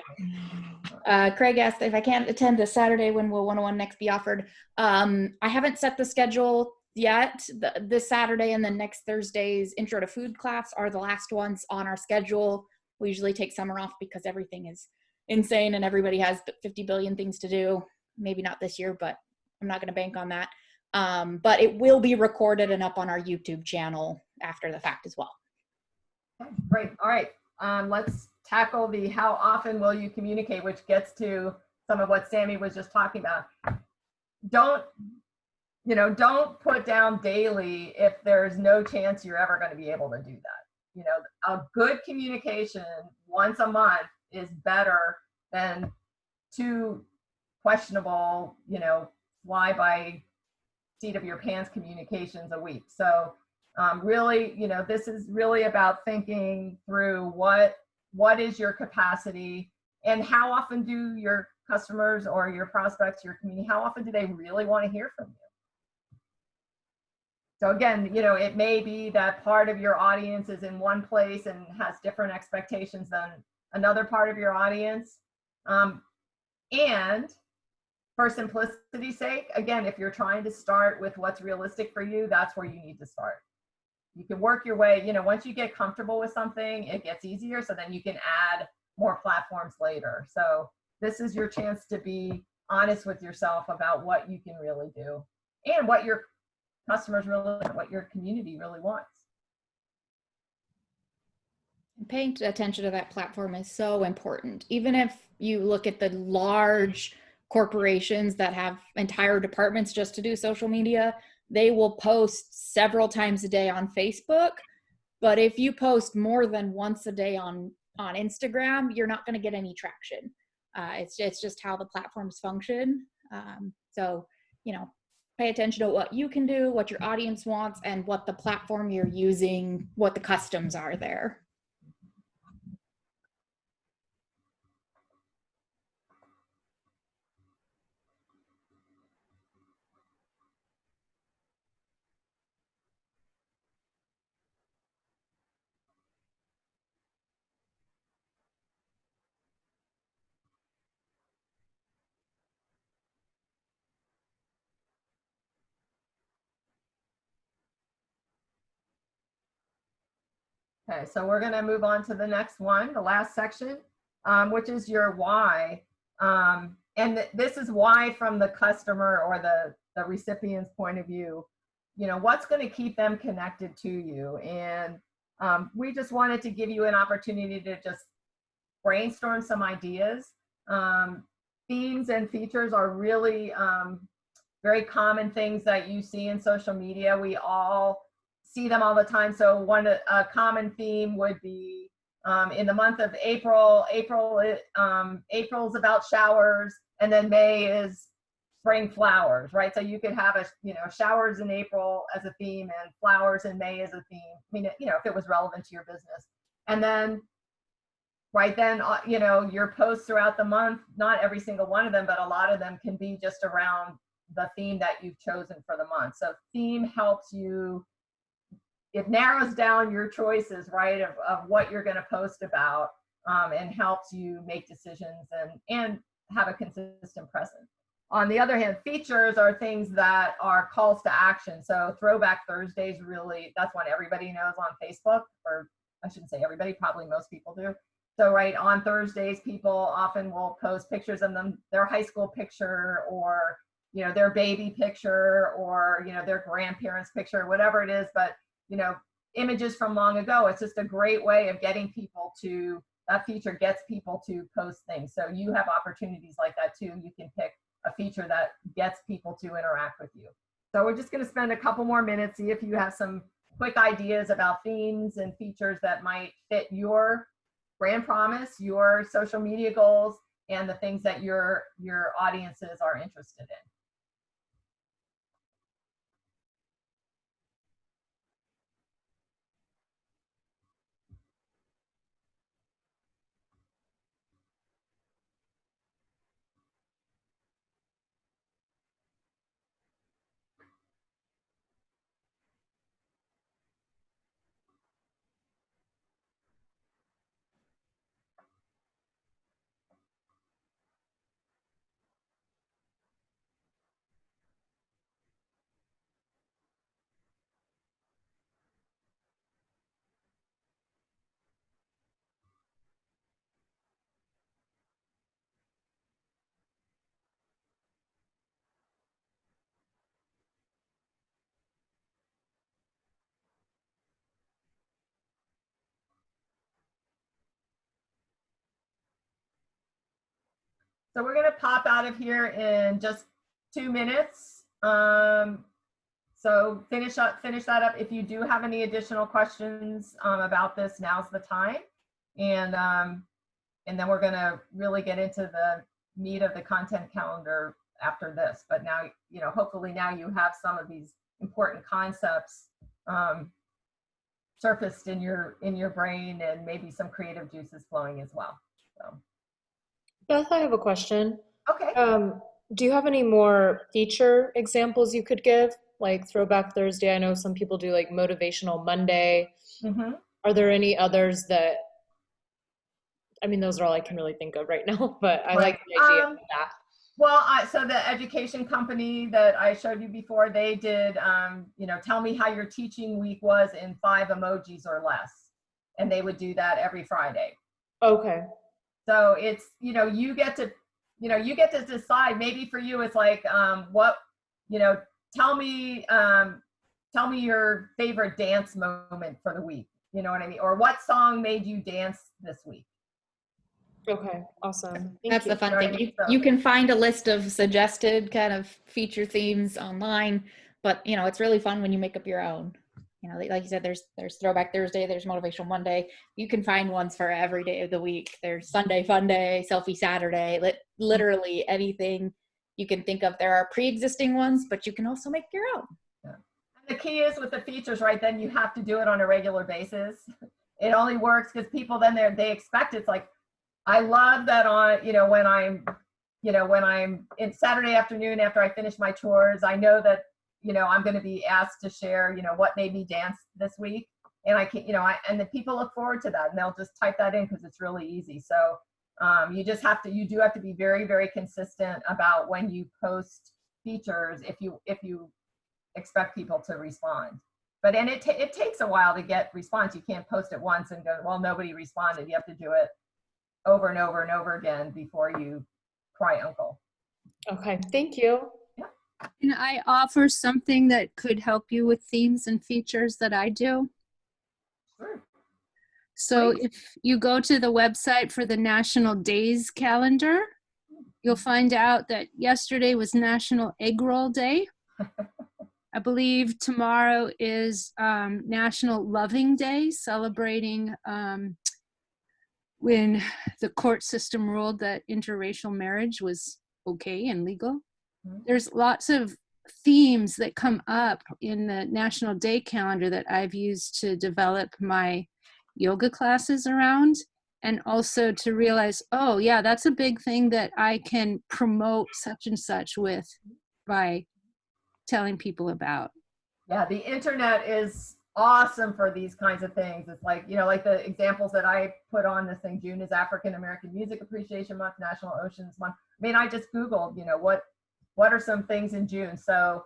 Craig asked if I can't attend this Saturday, when will 101 next be offered? I haven't set the schedule yet. This Saturday and then next Thursday's Intro to Food class are the last ones on our schedule. We usually take summer off because everything is insane and everybody has 50 billion things to do. Maybe not this year, but I'm not going to bank on that. But it will be recorded and up on our YouTube channel after the fact as well. Okay, great. All right. Let's tackle the how often will you communicate, which gets to some of what Sami was just talking about. Don't put down daily if there's no chance you're ever going to be able to do that. A good communication once a month is better than two questionable, fly by seat of your pants communications a week. So really, this is really about thinking through what is your capacity and how often do your customers or your prospects, your community, how often do they really want to hear from you? So again, it may be that part of your audience is in one place and has different expectations than another part of your audience. And for simplicity's sake, again, if you're trying to start with what's realistic for you, that's where you need to start. You can work your way, once you get comfortable with something, it gets easier. So then you can add more platforms later. So this is your chance to be honest with yourself about what you can really do and what your customers really, what your community really wants. Paying attention to that platform is so important. Even if you look at the large corporations that have entire departments just to do social media, they will post several times a day on Facebook. But if you post more than once a day on Instagram, you're not going to get any traction. It's just how the platforms function. So, pay attention to what you can do, what your audience wants, and what the platform you're using, what the customs are there. Okay, so we're going to move on to the next one, the last section, which is your why. And this is why from the customer or the recipient's point of view. What's going to keep them connected to you? And we just wanted to give you an opportunity to just brainstorm some ideas. Themes and features are really very common things that you see in social media. We all see them all the time. So a common theme would be in the month of April's about showers, and then May is spring flowers, right? So you could have showers in April as a theme and flowers in May as a theme. I mean, if it was relevant to your business. And then your posts throughout the month, not every single one of them, but a lot of them can be just around the theme that you've chosen for the month. So theme helps you, it narrows down your choices, right, of what you're going to post about, and helps you make decisions and have a consistent presence. On the other hand, features are things that are calls to action. So Throwback Thursdays, really, that's one everybody knows on Facebook, or I shouldn't say everybody, probably most people do. So on Thursdays, people often will post pictures of their high school picture, or their baby picture, or their grandparents' picture, whatever it is. But images from long ago. It's just a great way of getting people to, that feature gets people to post things. So you have opportunities like that too. You can pick a feature that gets people to interact with you. So we're just going to spend a couple more minutes, see if you have some quick ideas about themes and features that might fit your brand promise, your social media goals, and the things that your audiences are interested in. So we're gonna pop out of here in just 2 minutes. So finish that up. If you do have any additional questions about this, now's the time. And then we're gonna really get into the meat of the content calendar after this. But now, you know, hopefully now you have some of these important concepts surfaced in your brain, and maybe some creative juices flowing as well. So. Beth, I have a question. Okay. Do you have any more feature examples you could give? Like Throwback Thursday, I know some people do like Motivational Monday. Mm-hmm. Are there any others that, I mean, those are all I can really think of right now, but I like the idea of that. Well, so the education company that I showed you before, they did, you know, tell me how your teaching week was in 5 emojis or less. And they would do that every Friday. Okay. So it's, you know, you get to decide. Maybe for you, it's like, what, you know, tell me your favorite dance moment for the week. You know what I mean? Or what song made you dance this week? Okay, awesome. That's the fun thing. You can find a list of suggested kind of feature themes online, but you know, it's really fun when you make up your own. You know, like you said, there's Throwback Thursday, there's Motivational Monday. You can find ones for every day of the week. There's Sunday Fun Day, Selfie Saturday, literally anything you can think of. There are pre-existing ones, but you can also make your own. Yeah. And the key is with the features, right? Then you have to do it on a regular basis. It only works because people then they expect it's like, I love that on, you know, when I'm in Saturday afternoon after I finish my chores, I know that, you know, I'm going to be asked to share, you know, what made me dance this week. And I can, you know, and the people look forward to that, and they'll just type that in because it's really easy. So you do have to be very, very consistent about when you post features if you expect people to respond. But and it takes a while to get response. You can't post it once and go, well, nobody responded. You have to do it over and over and over again before you cry uncle. Okay, thank you. Can I offer something that could help you with themes and features that I do? Sure. So if you go to the website for the National Days calendar, you'll find out that yesterday was National Egg Roll Day. I believe tomorrow is National Loving Day, celebrating when the court system ruled that interracial marriage was okay and legal. There's lots of themes that come up in the National Day calendar that I've used to develop my yoga classes around, and also to realize, oh yeah, that's a big thing that I can promote such and such with by telling people about. Yeah, the internet is awesome for these kinds of things. It's like, you know, like the examples that I put on this thing. June is African American Music Appreciation Month, National Oceans Month. I mean, I just Googled, you know, what are some things in June? So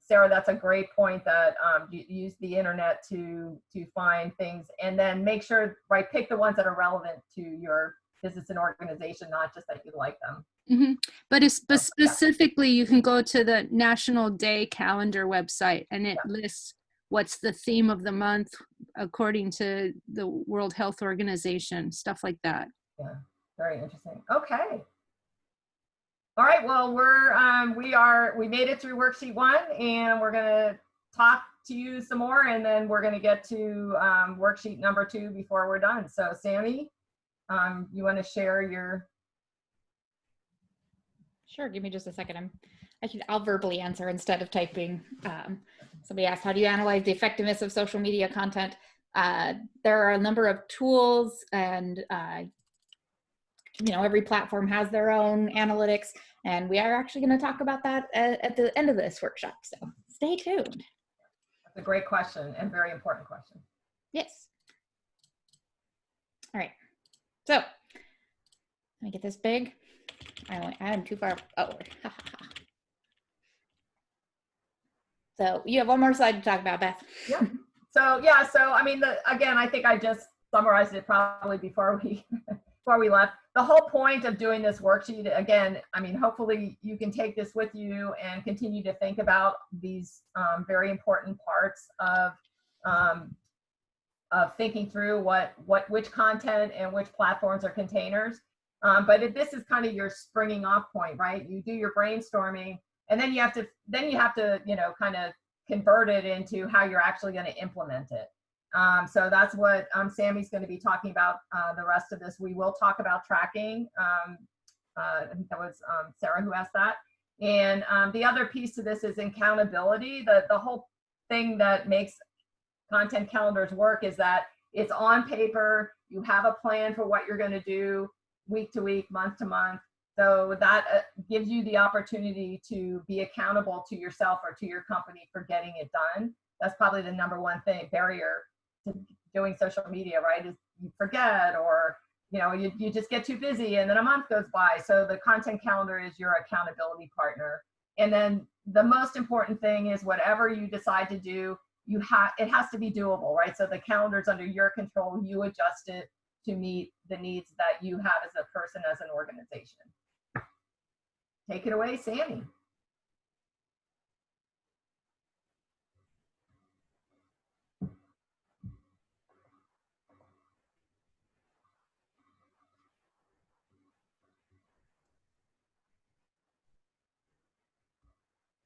Sarah, that's a great point that you use the internet to find things, and then make sure, right, pick the ones that are relevant to your business and organization, not just that you like them. Mm-hmm. But it's specifically, you can go to the National Day calendar website, and it lists what's the theme of the month according to the World Health Organization, stuff like that. Yeah, very interesting. Okay. All right, well, we made it through worksheet 1, and we're gonna talk to you some more, and then we're gonna get to worksheet number 2 before we're done. So Sami, you wanna share your? Sure, give me just a second. I'll verbally answer instead of typing. Somebody asked, how do you analyze the effectiveness of social media content? There are a number of tools, and you know, every platform has their own analytics, and we are actually going to talk about that at the end of this workshop, so stay tuned. That's a great question, and very important question. Yes. All right, so let me get this big. I'm too far forward. So you have one more slide to talk about, Beth. Yeah. So I mean, again, I think I just summarized it probably before we left. The whole point of doing this worksheet, again, I mean, hopefully you can take this with you and continue to think about these very important parts of thinking through which content and which platforms are containers. This is kind of your springing off point, right? You do your brainstorming, and then you have to kind of convert it into how you're actually going to implement it. So that's what Sami's going to be talking about the rest of this. We will talk about tracking. I think that was Sarah who asked that. And the other piece to this is accountability. The whole thing that makes content calendars work is that it's on paper. You have a plan for what you're going to do week to week, month to month. So that gives you the opportunity to be accountable to yourself or to your company for getting it done. That's probably the number one barrier to doing social media, right? Is you forget, or you just get too busy and then a month goes by. So the content calendar is your accountability partner. And then the most important thing is whatever you decide to do, it has to be doable, right? So the calendar's under your control. You adjust it to meet the needs that you have as a person, as an organization. Take it away, Sami.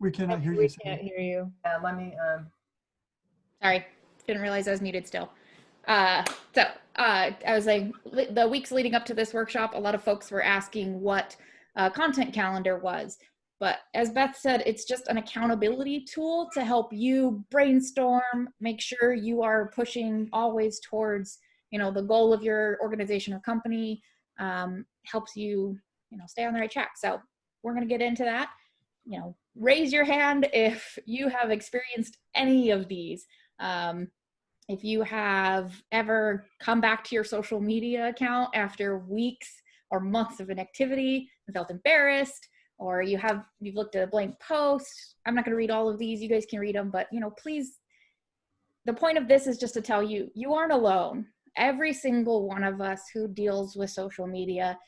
We cannot hear you. We can't hear you. Yeah, let me. Sorry, didn't realize I was muted still. I was like, the weeks leading up to this workshop, a lot of folks were asking what a content calendar was. But as Beth said, it's just an accountability tool to help you brainstorm, make sure you are pushing always towards, the goal of your organization or company, helps you, stay on the right track. So we're going to get into that. Raise your hand if you have experienced any of these. If you have ever come back to your social media account after weeks or months of inactivity and felt embarrassed, or you've looked at a blank post. I'm not going to read all of these. You guys can read them, but please, the point of this is just to tell you, you aren't alone. Every single one of us who deals with social media,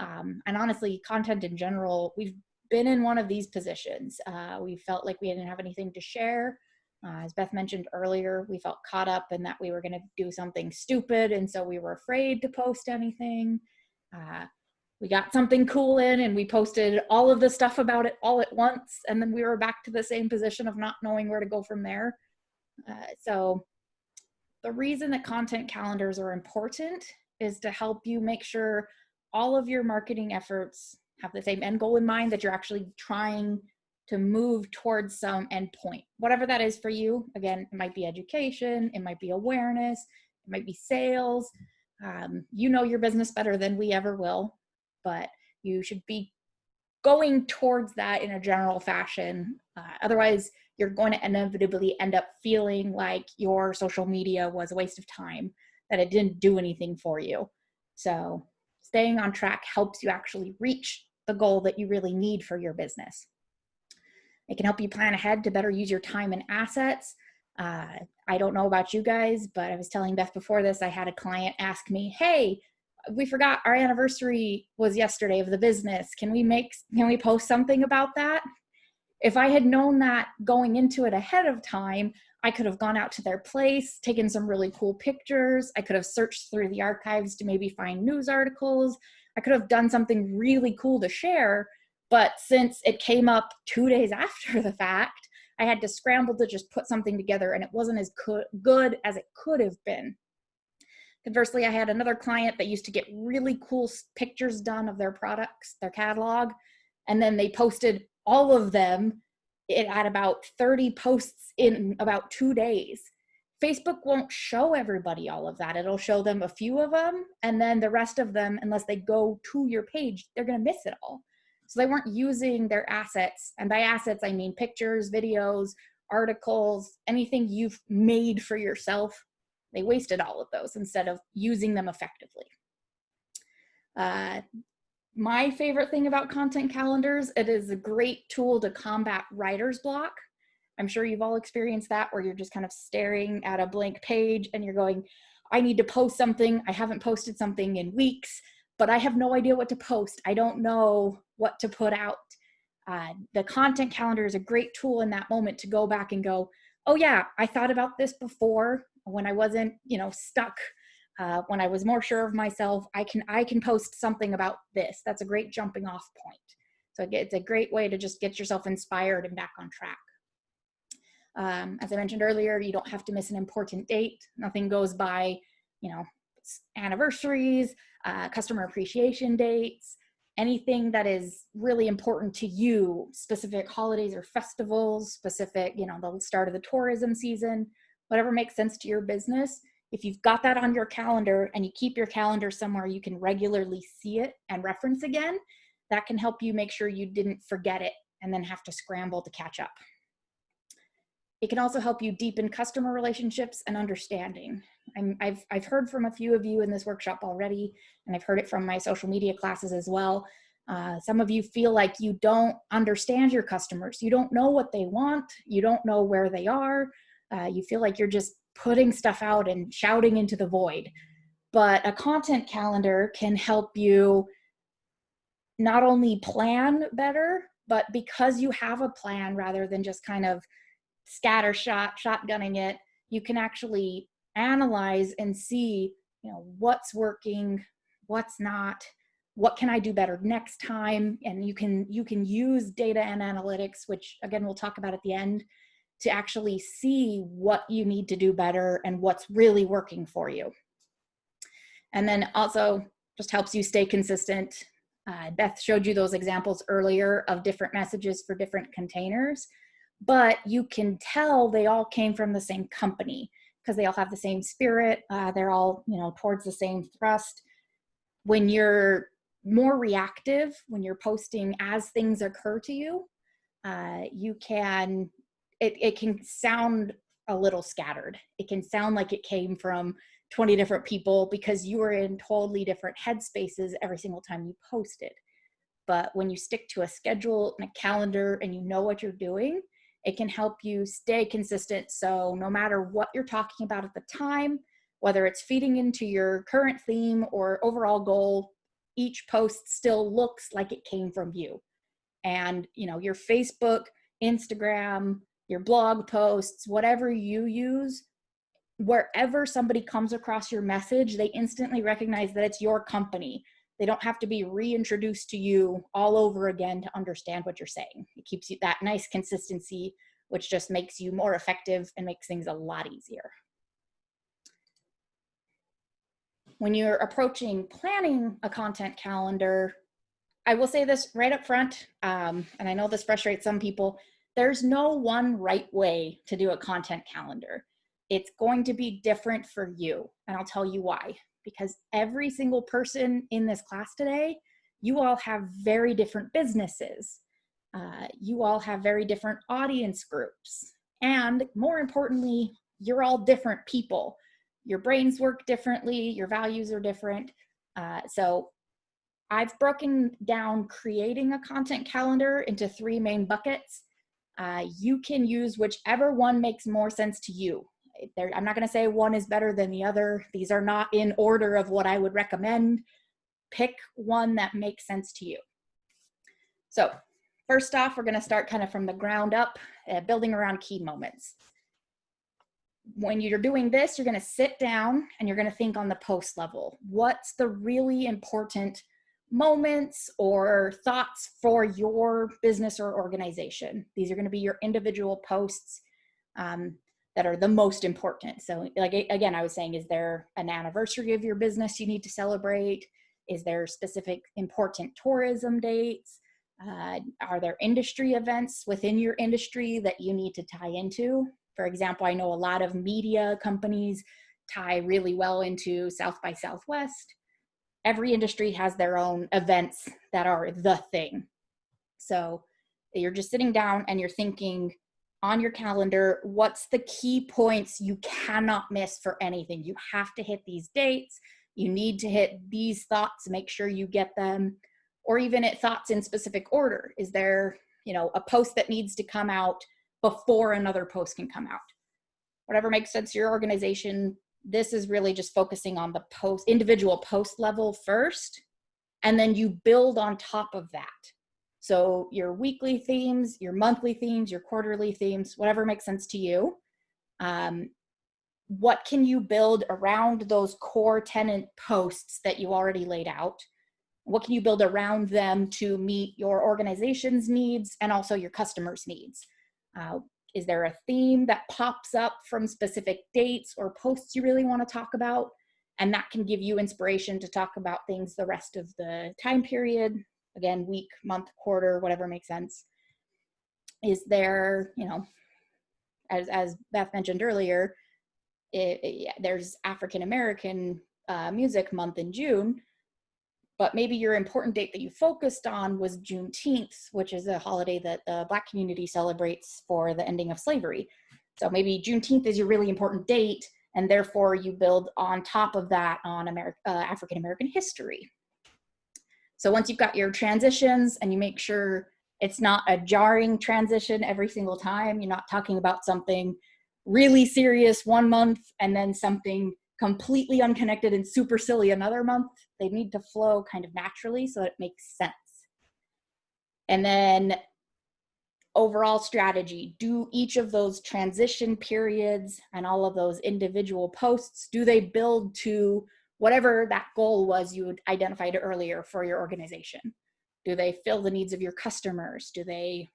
and honestly, content in general, we've been in one of these positions. We felt like we didn't have anything to share. As Beth mentioned earlier, we felt caught up in that we were going to do something stupid, and so we were afraid to post anything. We got something cool in and we posted all of the stuff about it all at once, and then we were back to the same position of not knowing where to go from there. So the reason that content calendars are important is to help you make sure all of your marketing efforts have the same end goal in mind, that you're actually trying to move towards some end point, whatever that is for you. Again, it might be education, it might be awareness, it might be sales. You know your business better than we ever will, but you should be going towards that in a general fashion. Otherwise, you're going to inevitably end up feeling like your social media was a waste of time, that it didn't do anything for you. So staying on track helps you actually reach the goal that you really need for your business. It can help you plan ahead to better use your time and assets. I don't know about you guys, but I was telling Beth before this, I had a client ask me, hey, we forgot our anniversary was yesterday of the business. Can we post something about that? If I had known that going into it ahead of time, I could have gone out to their place, taken some really cool pictures. I could have searched through the archives to maybe find news articles. I could have done something really cool to share. But since it came up 2 days after the fact, I had to scramble to just put something together, and it wasn't as good as it could have been. Conversely, I had another client that used to get really cool pictures done of their products, their catalog, and then they posted all of them. It had about 30 posts in about 2 days. Facebook won't show everybody all of that. It'll show them a few of them, and then the rest of them, unless they go to your page, they're going to miss it all. So they weren't using their assets. And by assets, I mean pictures, videos, articles, anything you've made for yourself. They wasted all of those instead of using them effectively. My favorite thing about content calendars, it is a great tool to combat writer's block. I'm sure you've all experienced that, where you're just kind of staring at a blank page and you're going, I need to post something. I haven't posted something in weeks, but I have no idea what to post. I don't know what to put out. The content calendar is a great tool in that moment to go back and go, oh yeah, I thought about this before when I wasn't, stuck when I was more sure of myself, I can post something about this. That's a great jumping off point. So it's a great way to just get yourself inspired and back on track. As I mentioned earlier, you don't have to miss an important date. Nothing goes by, you know, anniversaries, customer appreciation dates, anything that is really important to you, specific holidays or festivals, specific, you know, the start of the tourism season, whatever makes sense to your business. If you've got that on your calendar and you keep your calendar somewhere you can regularly see it and reference again, that can help you make sure you didn't forget it and then have to scramble to catch up. It can also help you deepen customer relationships and understanding. I've heard from a few of you in this workshop already, and I've heard it from my social media classes as well. Some of you feel like you don't understand your customers. You don't know what they want. You don't know where they are. You feel like you're just putting stuff out and shouting into the void. But a content calendar can help you not only plan better, but because you have a plan rather than just kind of shotgunning it, you can actually analyze and see, you know, what's working, what's not, what can I do better next time. And you can use data and analytics, which again we'll talk about at the end, to actually see what you need to do better and what's really working for you. And then also just helps you stay consistent. Beth showed you those examples earlier of different messages for different containers, but you can tell they all came from the same company because they all have the same spirit. They're all, you know, towards the same thrust. When you're more reactive, when you're posting as things occur to you, it can sound a little scattered. It can sound like it came from 20 different people because you were in totally different headspaces every single time you posted. But when you stick to a schedule and a calendar and you know what you're doing, it can help you stay consistent. So no matter what you're talking about at the time, whether it's feeding into your current theme or overall goal, each post still looks like it came from you. And, you know, your Facebook, Instagram, your blog posts, whatever you use, wherever somebody comes across your message, they instantly recognize that it's your company. They don't have to be reintroduced to you all over again to understand what you're saying. It keeps you that nice consistency, which just makes you more effective and makes things a lot easier. When you're approaching planning a content calendar, I will say this right up front, and I know this frustrates some people, there's no one right way to do a content calendar. It's going to be different for you, and I'll tell you why. Because every single person in this class today, you all have very different businesses. You all have very different audience groups. And more importantly, you're all different people. Your brains work differently, your values are different. So I've broken down creating a content calendar into 3 main buckets. You can use whichever one makes more sense to you. I'm not going to say one is better than the other. These are not in order of what I would recommend. Pick one that makes sense to you. So first off, we're going to start kind of from the ground up, building around key moments. When you're doing this, you're going to sit down and you're going to think on the post level. What's the really important moments or thoughts for your business or organization? These are going to be your individual posts that are the most important. So like, again, I was saying, is there an anniversary of your business you need to celebrate? Is there specific important tourism dates? Are there industry events within your industry that you need to tie into? For example, I know a lot of media companies tie really well into South by Southwest. Every industry has their own events that are the thing. So you're just sitting down and you're thinking on your calendar, what's the key points you cannot miss for anything? You have to hit these dates. You need to hit these thoughts, make sure you get them, or even at thoughts in specific order. Is there, you know, a post that needs to come out before another post can come out? Whatever makes sense to your organization. This is really just focusing on the individual post level first, and then you build on top of that. So your weekly themes, your monthly themes, your quarterly themes, whatever makes sense to you. what can you build around those core tenant posts that you already laid out? What can you build around them to meet your organization's needs and also your customers' needs? Is there a theme that pops up from specific dates or posts you really want to talk about? And that can give you inspiration to talk about things the rest of the time period. Again, week, month, quarter, whatever makes sense. Is there, you know, as Beth mentioned earlier, there's African American Music Month in June, but maybe your important date that you focused on was Juneteenth, which is a holiday that the Black community celebrates for the ending of slavery. So maybe Juneteenth is your really important date, and therefore you build on top of that on African American history. So once you've got your transitions and you make sure it's not a jarring transition every single time, you're not talking about something really serious one month and then something completely unconnected and super silly another month. They need to flow kind of naturally so that it makes sense. And then overall strategy, do each of those transition periods and all of those individual posts, do they build to whatever that goal was you had identified earlier for your organization? Do they fill the needs of your customers? Do they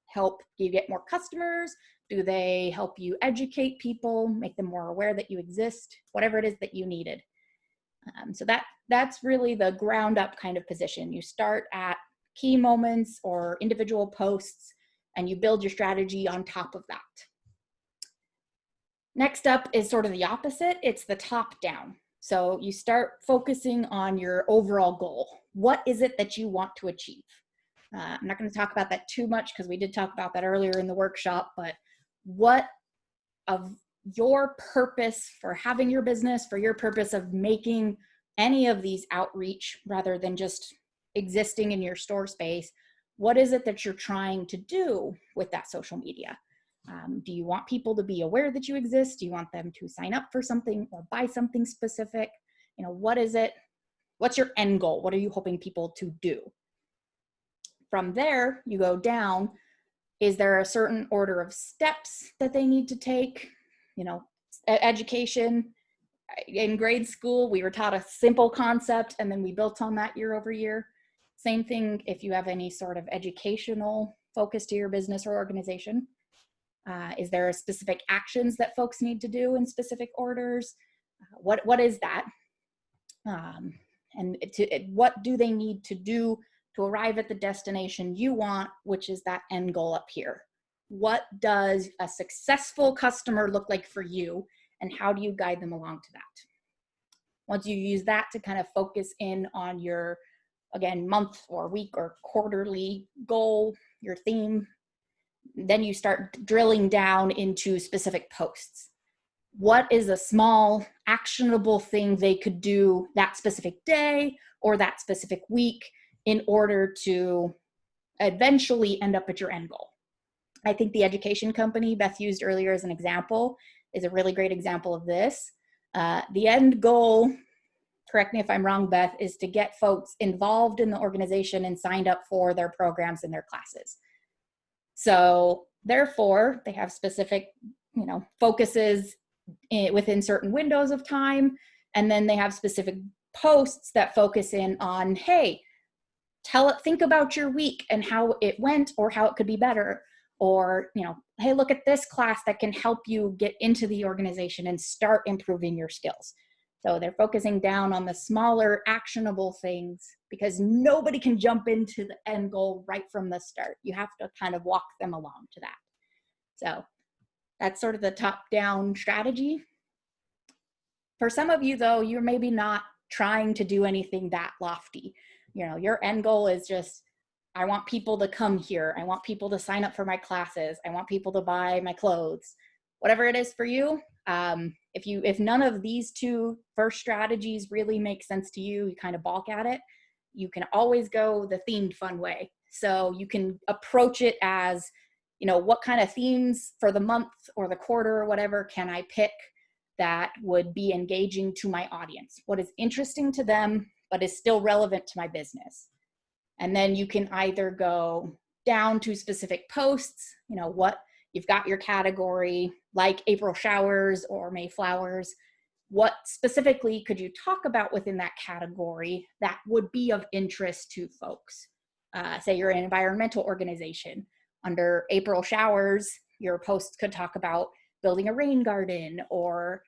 help you get more customers? Do they help you educate people, make them more aware that you exist? Whatever it is that you needed. So that's really the ground up kind of position. You start at key moments or individual posts and you build your strategy on top of that. Next up is sort of the opposite. It's the top down. So you start focusing on your overall goal. What is it that you want to achieve? I'm not going to talk about that too much because we did talk about that earlier in the workshop, but what of your purpose for having your business, for your purpose of making any of these outreach rather than just existing in your store space, what is it that you're trying to do with that social media? Do you want people to be aware that you exist? Do you want them to sign up for something or buy something specific? You know, what is it? What's your end goal? What are you hoping people to do? From there, you go down. Is there a certain order of steps that they need to take? You know, education. In grade school, we were taught a simple concept and then we built on that year over year. Same thing if you have any sort of educational focus to your business or organization. Is there a specific actions that folks need to do in specific orders? What is that? And what do they need to do to arrive at the destination you want, which is that end goal up here? What does a successful customer look like for you, and how do you guide them along to that? Once you use that to kind of focus in on your, again, month or week or quarterly goal, your theme, then you start drilling down into specific posts. What is a small actionable thing they could do that specific day or that specific week in order to eventually end up at your end goal? I think the education company Beth used earlier as an example is a really great example of this. The end goal, correct me if I'm wrong, Beth, is to get folks involved in the organization and signed up for their programs and their classes. So therefore, they have specific, you know, focuses within certain windows of time, and then they have specific posts that focus in on, hey, think about your week and how it went or how it could be better, or, you know, hey, look at this class that can help you get into the organization and start improving your skills. So they're focusing down on the smaller actionable things because nobody can jump into the end goal right from the start. You have to kind of walk them along to that. So that's sort of the top-down strategy. For some of you, though, you're maybe not trying to do anything that lofty. You know, your end goal is just, I want people to come here. I want people to sign up for my classes. I want people to buy my clothes. Whatever it is for you, if none of these two first strategies really make sense to you, you kind of balk at it, you can always go the themed fun way. So you can approach it as, you know, what kind of themes for the month or the quarter or whatever can I pick that would be engaging to my audience? What is interesting to them, but is still relevant to my business? And then you can either go down to specific posts, you know, what you've got your category like April showers or May flowers. What specifically could you talk about within that category that would be of interest to folks? Say you're an environmental organization. Under April showers, your posts could talk about building a rain garden, or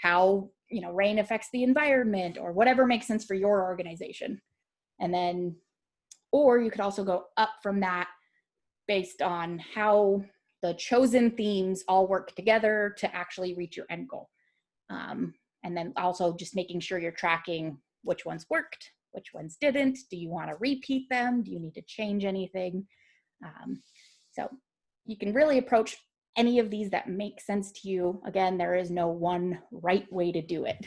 how rain affects the environment, or whatever makes sense for your organization. And then, or you could also go up from that based on how the chosen themes all work together to actually reach your end goal. And then also just making sure you're tracking which ones worked, which ones didn't. Do you want to repeat them? Do you need to change anything? So you can really approach any of these that make sense to you. Again, there is no one right way to do it.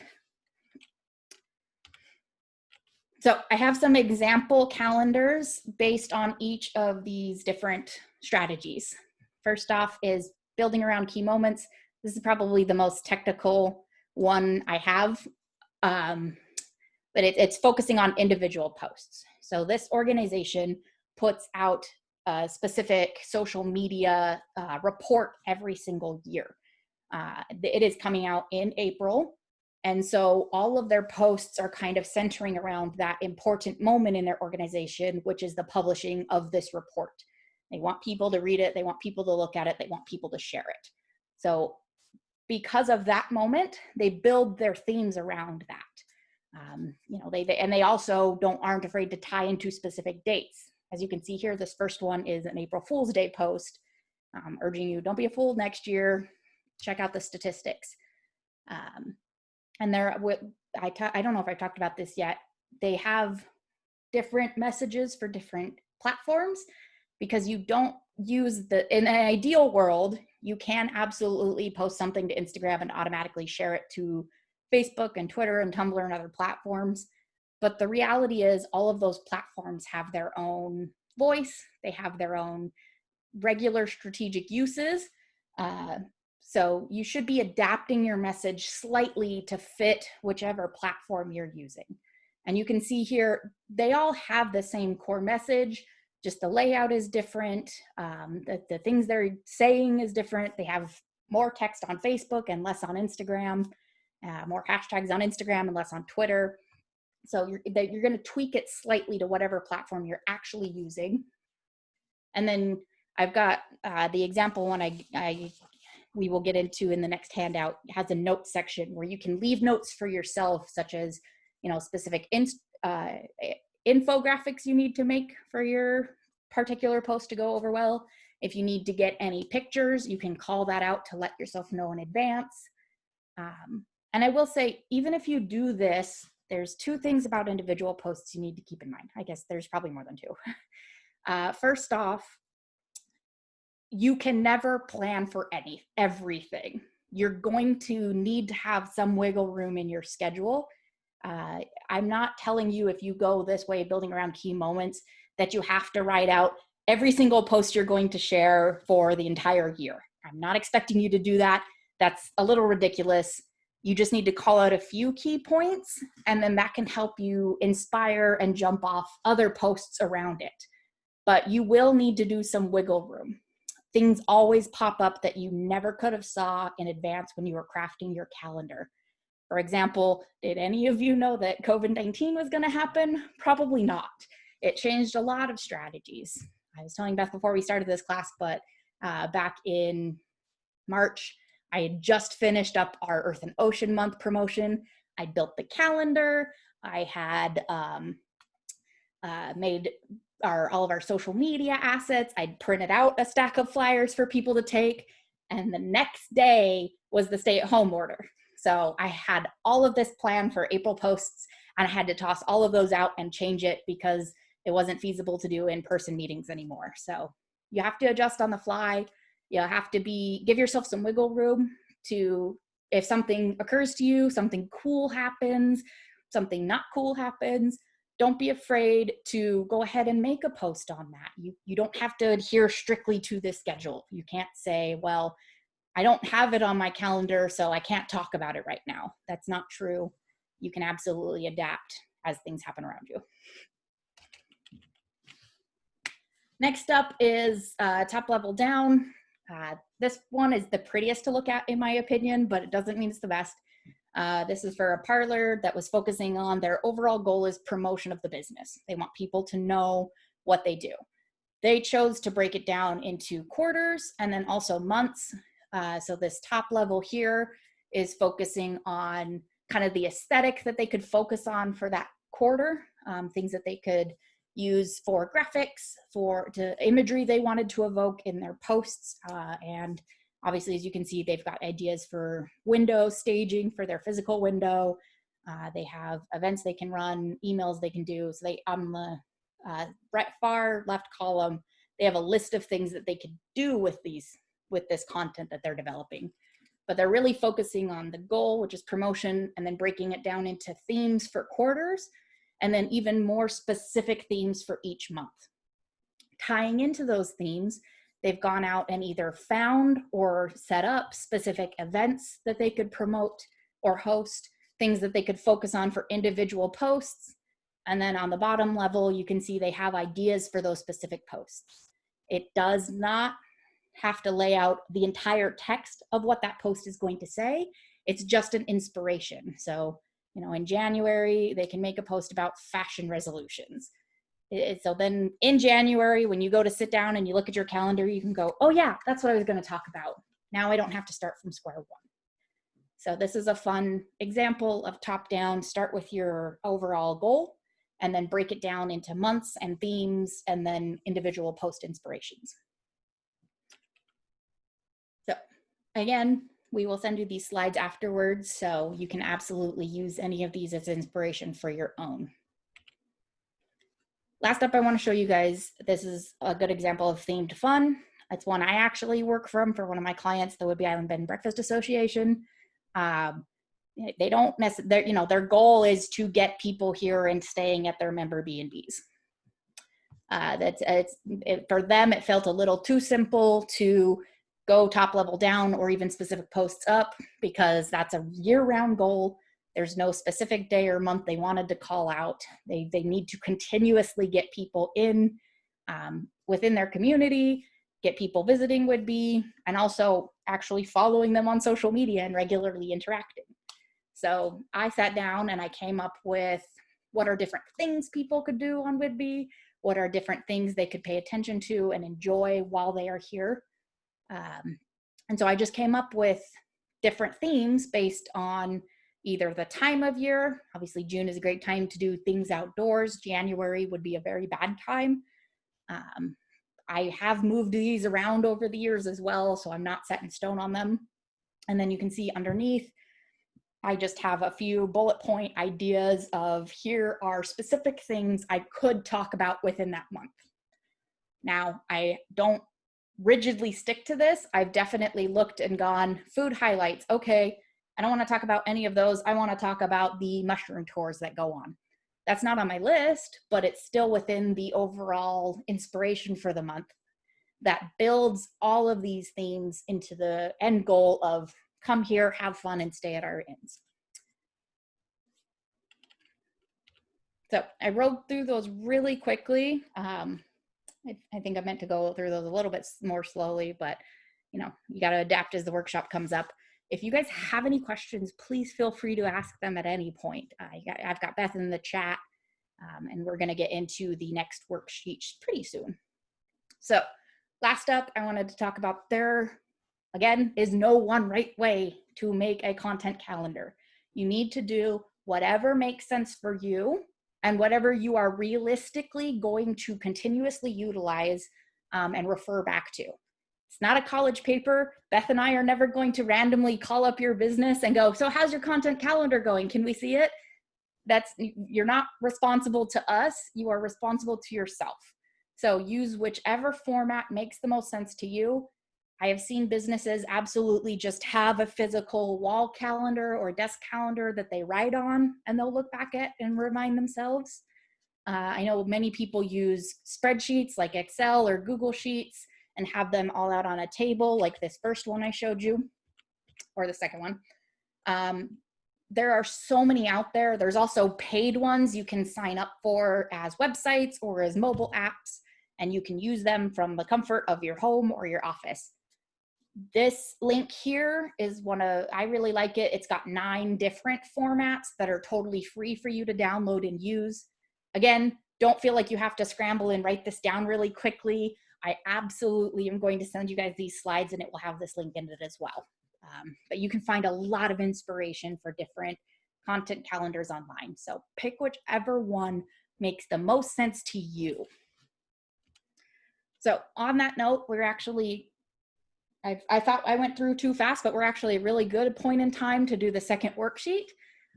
So I have some example calendars based on each of these different strategies. First off is building around key moments. This is probably the most technical one I have, but it's focusing on individual posts. So this organization puts out a specific social media report every single year. It is coming out in April. And so all of their posts are kind of centering around that important moment in their organization, which is the publishing of this report. They want people to read it. They want people to look at it. They want people to share it. So because of that moment, they build their themes around that. They also aren't afraid to tie into specific dates. As you can see here, this first one is an April Fool's Day post, urging you, don't be a fool next year. Check out the statistics. And I don't know if I talked about this yet. They have different messages for different platforms, because you don't use in an ideal world, you can absolutely post something to Instagram and automatically share it to Facebook and Twitter and Tumblr and other platforms. But the reality is all of those platforms have their own voice. They have their own regular strategic uses. So you should be adapting your message slightly to fit whichever platform you're using. And you can see here, they all have the same core message, just the layout is different. The things they're saying is different. They have more text on Facebook and less on Instagram, more hashtags on Instagram and less on Twitter. So you're going to tweak it slightly to whatever platform you're actually using. And then I've got the example one we will get into in the next handout. It has a notes section where you can leave notes for yourself, such as specific infographics you need to make for your particular post to go over well. If you need to get any pictures, you can call that out to let yourself know in advance. And I will say, even if you do this, there's two things about individual posts you need to keep in mind. I guess there's probably more than two. First off, you can never plan for everything. You're going to need to have some wiggle room in your schedule. I'm not telling you, if you go this way, building around key moments, that you have to write out every single post you're going to share for the entire year. I'm not expecting you to do that. That's a little ridiculous. You just need to call out a few key points, and then that can help you inspire and jump off other posts around it. But you will need to do some wiggle room. Things always pop up that you never could have saw in advance when you were crafting your calendar. For example, did any of you know that COVID-19 was going to happen? Probably not. It changed a lot of strategies. I was telling Beth before we started this class, but back in March, I had just finished up our Earth and Ocean Month promotion. I built the calendar. I had made all of our social media assets. I'd printed out a stack of flyers for people to take. And the next day was the stay-at-home order. So I had all of this planned for April posts, and I had to toss all of those out and change it because it wasn't feasible to do in-person meetings anymore. So you have to adjust on the fly. You have to give yourself some wiggle room to, if something occurs to you, something cool happens, something not cool happens, don't be afraid to go ahead and make a post on that. You don't have to adhere strictly to this schedule. You can't say, well, I don't have it on my calendar, so I can't talk about it right now. That's not true. You can absolutely adapt as things happen around you. Next up is top level down. This one is the prettiest to look at in my opinion, but it doesn't mean it's the best. This is for a parlor that was focusing on their overall goal is promotion of the business. They want people to know what they do. They chose to break it down into quarters and then also months. So this top level here is focusing on kind of the aesthetic that they could focus on for that quarter, things that they could use for graphics, for imagery they wanted to evoke in their posts. And obviously, as you can see, they've got ideas for window staging for their physical window. They have events they can run, emails they can do. So they, on the right far left column, they have a list of things that they could do with this content that they're developing. But they're really focusing on the goal, which is promotion, and then breaking it down into themes for quarters, and then even more specific themes for each month. Tying into those themes, they've gone out and either found or set up specific events that they could promote or host, things that they could focus on for individual posts. And then on the bottom level, you can see they have ideas for those specific posts. It does not have to lay out the entire text of what that post is going to say. It's just an inspiration. So, you know, in January, they can make a post about fashion resolutions. So then in January, when you go to sit down and you look at your calendar, you can go, oh yeah, that's what I was going to talk about. Now I don't have to start from square one. So this is a fun example of top down, start with your overall goal and then break it down into months and themes and then individual post inspirations. So again, we will send you these slides afterwards, so you can absolutely use any of these as inspiration for your own. Last up, I want to show you guys, this is a good example of themed fun. It's one I actually work from for one of my clients, the Whidbey Island Bed and Breakfast Association. They don't necessarily, you know, their goal is to get people here and staying at their member B&Bs. For them, it felt a little too simple to go top level down or even specific posts up, because that's a year-round goal. There's no specific day or month they wanted to call out. They need to continuously get people in within their community, get people visiting Whidbey, and also actually following them on social media and regularly interacting. So I sat down and I came up with what are different things people could do on Whidbey, what are different things they could pay attention to and enjoy while they are here. And so I just came up with different themes based on either the time of year. Obviously, June is a great time to do things outdoors. January would be a very bad time. I have moved these around over the years as well, so I'm not set in stone on them. And then you can see underneath, I just have a few bullet point ideas of here are specific things I could talk about within that month. Now, I don't rigidly stick to this. I've definitely looked and gone, food highlights, okay, I don't want to talk about any of those. I want to talk about the mushroom tours that go on. That's not on my list, but it's still within the overall inspiration for the month that builds all of these themes into the end goal of come here, have fun, and stay at our inns. So I rode through those really quickly. I think I meant to go through those a little bit more slowly, but you know, you got to adapt as the workshop comes up. If you guys have any questions, please feel free to ask them at any point. I've got Beth in the chat, and we're going to get into the next worksheet pretty soon. So last up, I wanted to talk about there, again, is no one right way to make a content calendar. You need to do whatever makes sense for you and whatever you are realistically going to continuously utilize and refer back to. It's not a college paper. Beth and I are never going to randomly call up your business and go, so how's your content calendar going? Can we see it? You're not responsible to us. You are responsible to yourself. So use whichever format makes the most sense to you. I have seen businesses absolutely just have a physical wall calendar or desk calendar that they write on and they'll look back at and remind themselves. I know many people use spreadsheets like Excel or Google Sheets and have them all out on a table like this first one I showed you, or the second one. There are so many out there. There's also paid ones you can sign up for as websites or as mobile apps, and you can use them from the comfort of your home or your office. This link here is I really like it. It's got 9 different formats that are totally free for you to download and use. Again, don't feel like you have to scramble and write this down really quickly. I absolutely am going to send you guys these slides, and it will have this link in it as well. But you can find a lot of inspiration for different content calendars online. So pick whichever one makes the most sense to you. So on that note, we're actually, I thought I went through too fast, but we're actually a really good point in time to do the second worksheet.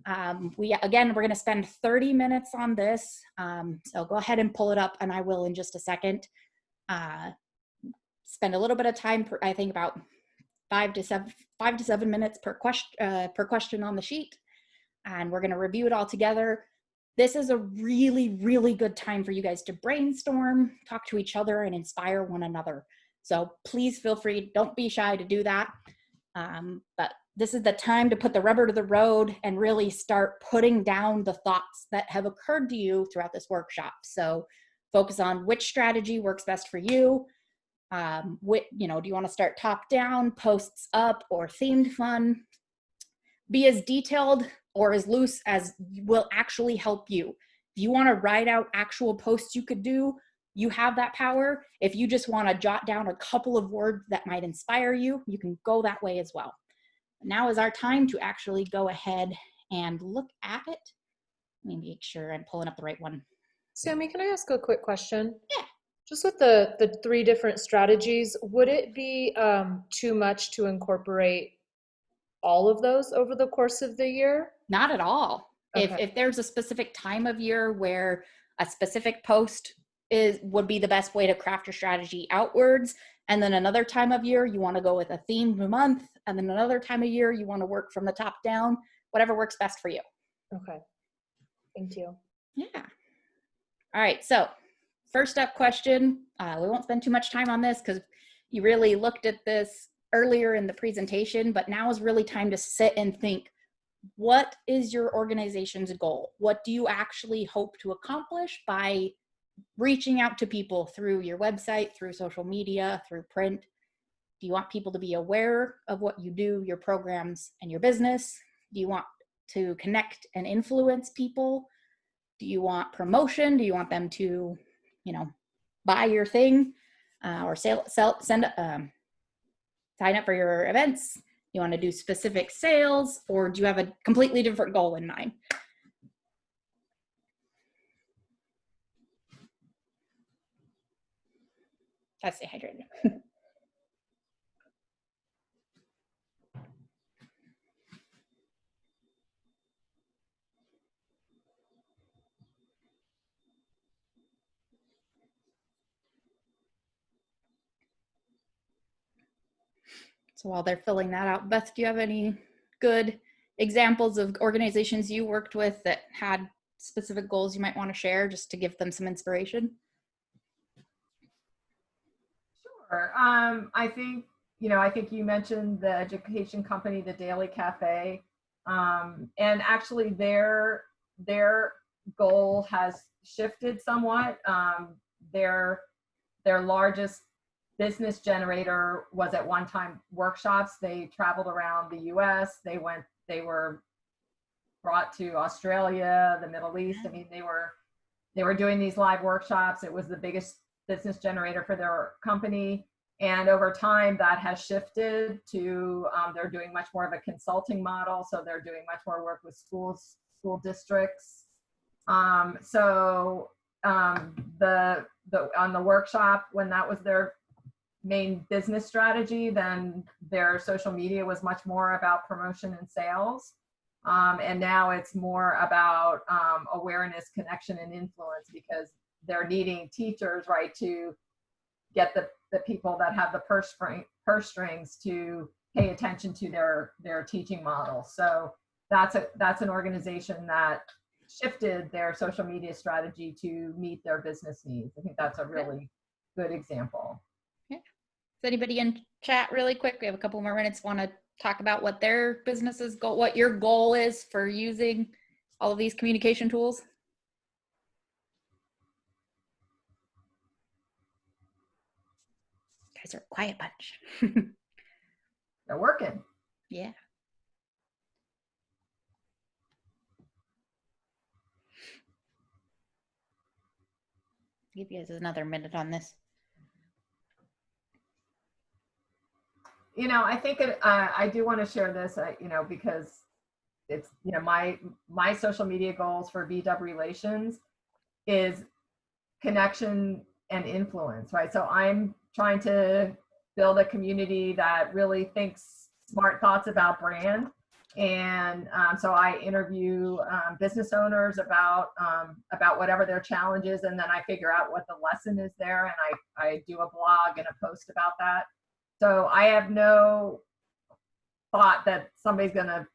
Again, we're going to spend 30 minutes on this. So go ahead and pull it up, and I will in just a second. Spend a little bit of time, I think about 5 to 7 minutes per question on the sheet. And we're going to review it all together. This is a really, really good time for you guys to brainstorm, talk to each other, and inspire one another. So please feel free, don't be shy to do that. But this is the time to put the rubber to the road and really start putting down the thoughts that have occurred to you throughout this workshop. So focus on which strategy works best for you. Do you want to start top down, posts up, or themed fun? Be as detailed or as loose as will actually help you. If you want to write out actual posts you could do, you have that power. If you just want to jot down a couple of words that might inspire you, you can go that way as well. Now is our time to actually go ahead and look at it. Let me make sure I'm pulling up the right one. Sami, can I ask a quick question? Yeah. Just with the 3 different strategies, would it be too much to incorporate all of those over the course of the year? Not at all. Okay. If there's a specific time of year where a specific post would be the best way to craft your strategy outwards, and then another time of year you want to go with a themed month, and then another time of year you want to work from the top down, whatever works best for you. Okay. Thank you. Yeah. All right. So first up question, we won't spend too much time on this because you really looked at this earlier in the presentation, but now is really time to sit and think, what is your organization's goal? What do you actually hope to accomplish by reaching out to people through your website, through social media, through print? Do you want people to be aware of what you do, your programs, and your business? Do you want to connect and influence people? Do you want promotion? Do you want them to, buy your thing or sign up for your events? You want to do specific sales, or do you have a completely different goal in mind? Gotta stay hydrated. So while they're filling that out, Beth, do you have any good examples of organizations you worked with that had specific goals you might want to share just to give them some inspiration? Sure. I think you mentioned the education company, the Daily Cafe, and actually their goal has shifted somewhat. Their largest business generator was at one time workshops. They traveled around the US. They were brought to Australia, the Middle East. I mean, they were doing these live workshops. It was the biggest business generator for their company. And over time that has shifted to, they're doing much more of a consulting model. So they're doing much more work with schools, school districts. On the workshop, when that was their main business strategy, then their social media was much more about promotion and sales. And now it's more about awareness, connection, and influence, because they're needing teachers, right, to get the people that have the purse strings to pay attention to their teaching model. So that's an organization that shifted their social media strategy to meet their business needs. I think that's a really good example. Yeah. Does anybody in chat really quick? We have a couple more minutes. Want to talk about what their business's goal, what your goal is for using all of these communication tools? You guys are a quiet bunch. They're working. Yeah. Give you guys another minute on this. You know, I think I do want to share this, you know, because it's, you know, my social media goals for bdub relations is connection and influence, right? So I'm trying to build a community that really thinks smart thoughts about brand. And so I interview business owners about whatever their challenge is, and then I figure out what the lesson is there, and I do a blog and a post about that. So I have no thought that somebody's going to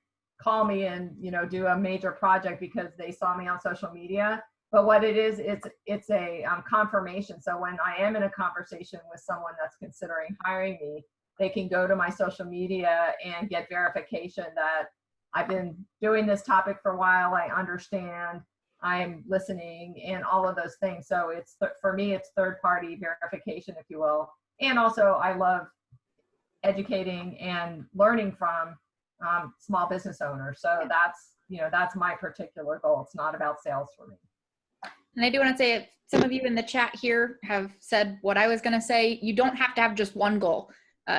call me and, you know, do a major project because they saw me on social media. But what it is, it's a confirmation. So when I am in a conversation with someone that's considering hiring me, they can go to my social media and get verification that I've been doing this topic for a while. I understand, I'm listening, and all of those things. So it's, for me, it's third-party verification, if you will. And also I love educating and learning from small business owners. So that's, you know, that's my particular goal. It's not about sales for me. And I do want to say, some of you in the chat here have said what I was going to say. You don't have to have just one goal.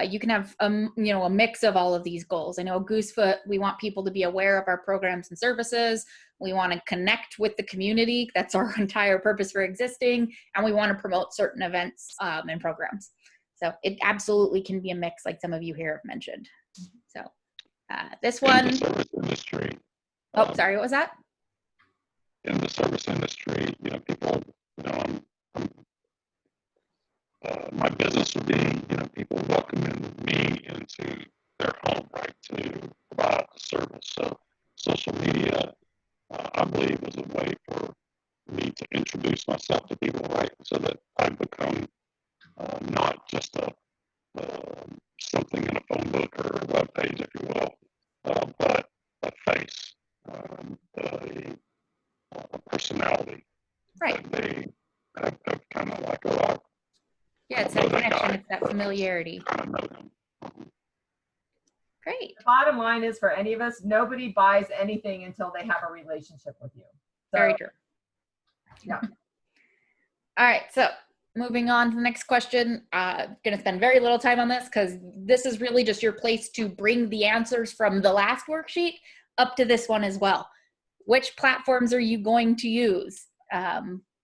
You can have, you know, a mix of all of these goals. I know Goosefoot, we want people to be aware of our programs and services. We want to connect with the community. That's our entire purpose for existing. And we want to promote certain events and programs. So it absolutely can be a mix, like some of you here have mentioned. So this one. In the service industry. Oh, sorry, what was that? In the service industry, you know, people, you know, my business would be, you know, people welcoming me into their home, right, to provide the service. So social media, I believe, is a way for me to introduce myself to people, right, so that I become not just something in a phone book or a web page, if you will, but a face, a personality. Right. That they have kind of like, oh, yeah, it's that connection, it's that familiarity. kind of know them. Great. The bottom line is, for any of us, nobody buys anything until they have a relationship with you. So, Very true. yeah. All right, so moving on to the next question. Gonna spend very little time on this because this is really just your place to bring the answers from the last worksheet up to this one as well. Which platforms are you going to use,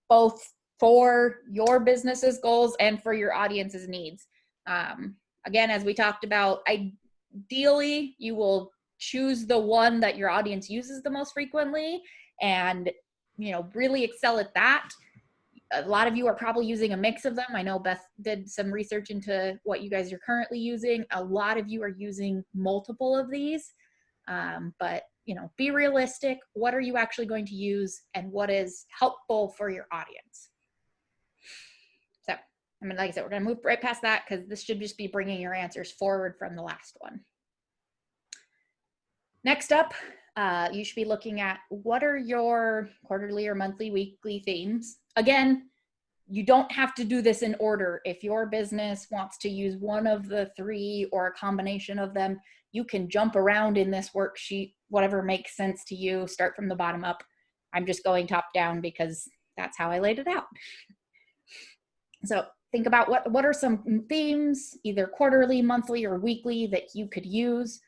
both for your business's goals and for your audience's needs? Again, as we talked about, ideally, you will choose the one that your audience uses the most frequently and, you know, really excel at that. A lot of you are probably using a mix of them. I know Beth did some research into what you guys are currently using. A lot of you are using multiple of these, but, you know, be realistic. What are you actually going to use and what is helpful for your audience? So, I mean, like I said, we're going to move right past that because this should just be bringing your answers forward from the last one. Next up, you should be looking at what are your quarterly or monthly, weekly themes. Again, you don't have to do this in order. If your business wants to use one of the three or a combination of them, you can jump around in this worksheet, whatever makes sense to you. Start from the bottom up. I'm just going top down because that's how I laid it out. So think about what are some themes, either quarterly, monthly, or weekly, that you could use.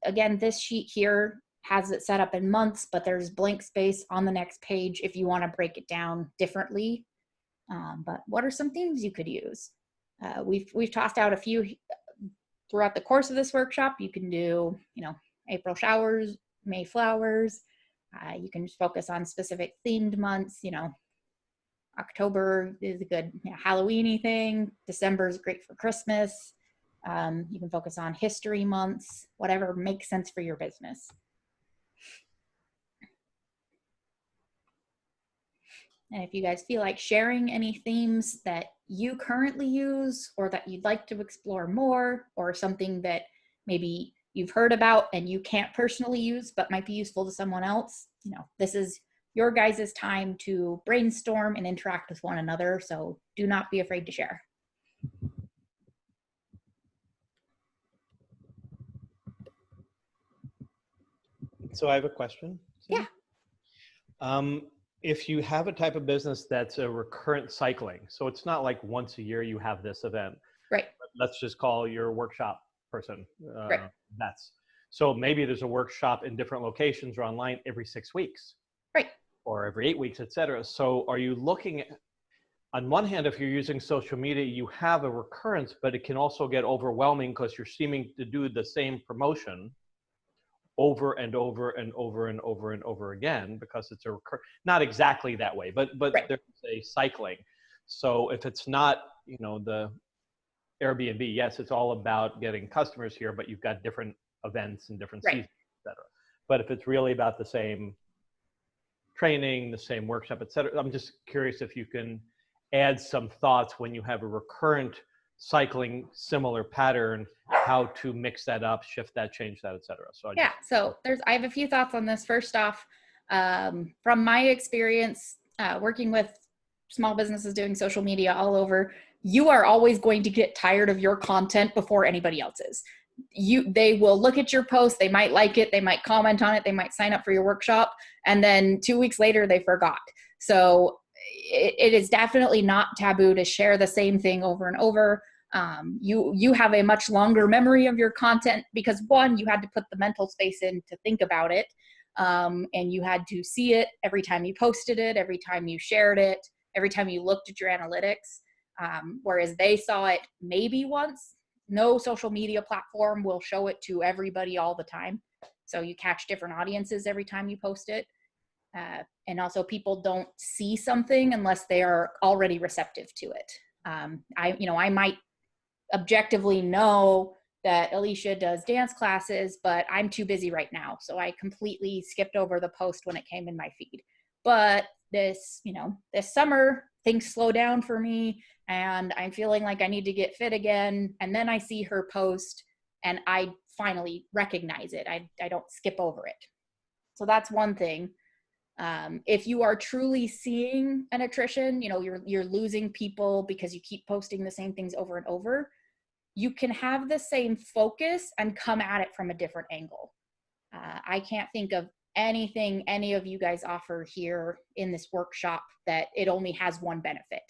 Again, this sheet here has it set up in months, but there's blank space on the next page if you want to break it down differently. But what are some themes you could use? We've tossed out a few throughout the course of this workshop. You can do, you know, April showers, May flowers. You can just focus on specific themed months. You know, October is a good, you know, Halloween-y thing. December is great for Christmas. You can focus on history months, whatever makes sense for your business. And if you guys feel like sharing any themes that you currently use or that you'd like to explore more, or something that maybe you've heard about and you can't personally use but might be useful to someone else, you know, this is your guys' time to brainstorm and interact with one another. So do not be afraid to share. So I have a question. Yeah. If you have a type of business that's a recurrent cycling, so it's not like once a year you have this event. Right. Let's just call your workshop person. Right. So maybe there's a workshop in different locations or online every 6 weeks. Right. Or every 8 weeks, et cetera. So are you looking at, on one hand, if you're using social media, you have a recurrence, but it can also get overwhelming because you're seeming to do the same promotion over and over and over and over and over again, because it's a not exactly that way, but right. There's a cycling. So if it's not, you know, the Airbnb, yes, it's all about getting customers here, but you've got different events and different right. seasons, et cetera. But if it's really about the same training, the same workshop, et cetera, I'm just curious if you can add some thoughts when you have a recurrent cycling similar pattern, how to mix that up, shift that, change that, et cetera. So I have a few thoughts on this. First off, from my experience working with small businesses doing social media all over, you are always going to get tired of your content before anybody else is. They will look at your post, they might like it, they might comment on it, they might sign up for your workshop, and then 2 weeks later they forgot. So it is definitely not taboo to share the same thing over and over. You have a much longer memory of your content because, one, you had to put the mental space in to think about it, and you had to see it every time you posted it, every time you shared it, every time you looked at your analytics, whereas they saw it maybe once. No social media platform will show it to everybody all the time, so you catch different audiences every time you post it. And also, people don't see something unless they are already receptive to it. I might objectively know that Alicia does dance classes, but I'm too busy right now, so I completely skipped over the post when it came in my feed. But this summer, things slow down for me, and I'm feeling like I need to get fit again. And then I see her post, and I finally recognize it. I don't skip over it. So that's one thing. If you are truly seeing an attrition, you're losing people because you keep posting the same things over and over, you can have the same focus and come at it from a different angle. I can't think of anything any of you guys offer here in this workshop that it only has one benefit.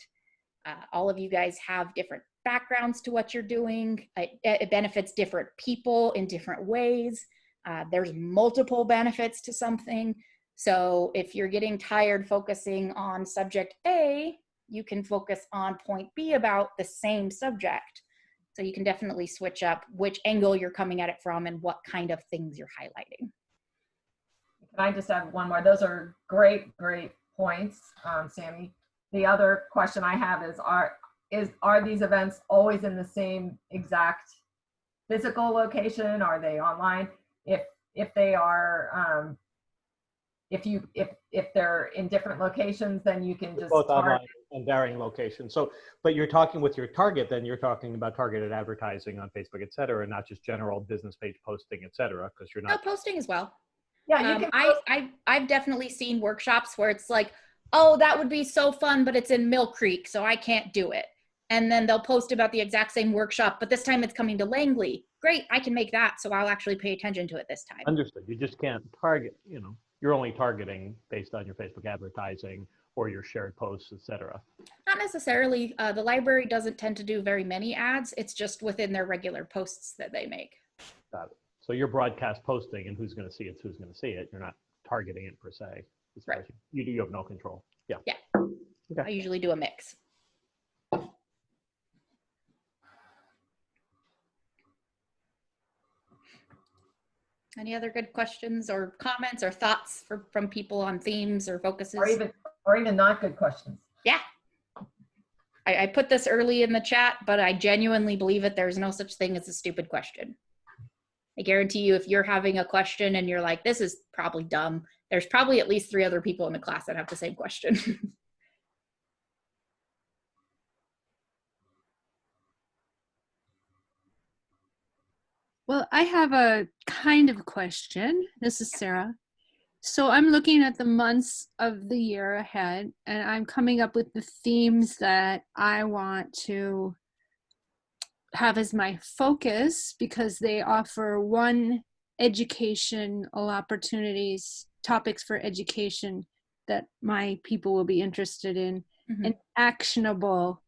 All of you guys have different backgrounds to what you're doing. It benefits different people in different ways. There's multiple benefits to something. So if you're getting tired focusing on subject A, you can focus on point B about the same subject. So you can definitely switch up which angle you're coming at it from and what kind of things you're highlighting. Can I just add one more? Those are great points, Sami. The other question I have is, are these events always in the same exact physical location? Are they online? If they are, if they're in different locations, then you can just both online and varying locations. So, but you're talking with your target, then you're talking about targeted advertising on Facebook, et cetera, and not just general business page posting, et cetera, because you're not. No, posting as well. Yeah, you can. I've definitely seen workshops where it's like, oh, that would be so fun, but it's in Mill Creek, so I can't do it. And then they'll post about the exact same workshop, but this time it's coming to Langley. Great, I can make that, so I'll actually pay attention to it this time. Understood. You just can't target, you're only targeting based on your Facebook advertising or your shared posts, et cetera. Not necessarily. The library doesn't tend to do very many ads. It's just within their regular posts that they make. Got it. So you're broadcast posting, and who's going to see it's who's going to see it. You're not targeting it per se. Right. You have no control. Yeah. Yeah. Okay. I usually do a mix. Any other good questions or comments or thoughts from people on themes or focuses? Or even not good questions. Yeah. I put this early in the chat, but I genuinely believe it. There's no such thing as a stupid question. I guarantee you, if you're having a question and you're like, this is probably dumb, there's probably at least 3 other people in the class that have the same question. Well, I have a kind of question. This is Sarah. So I'm looking at the months of the year ahead, and I'm coming up with the themes that I want to have as my focus because they offer one educational opportunities, topics for education that my people will be interested in, and actionable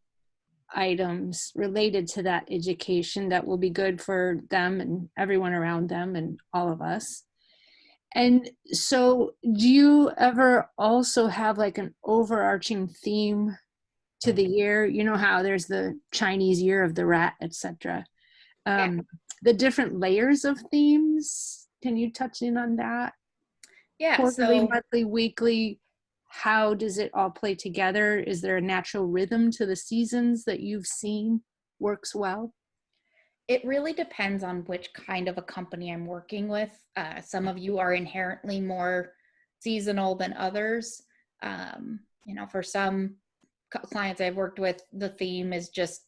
items related to that education that will be good for them and everyone around them and all of us. And so do you ever also have like an overarching theme to the year? You know how there's the Chinese year of the rat, etc. The different layers of themes, can you touch in on that? Yeah, Quarterly, so monthly, weekly, how does it all play together? Is there a natural rhythm to the seasons that you've seen works well? it really depends on which kind of a company I'm working with. Some of you are inherently more seasonal than others. For some clients I've worked with, the theme is just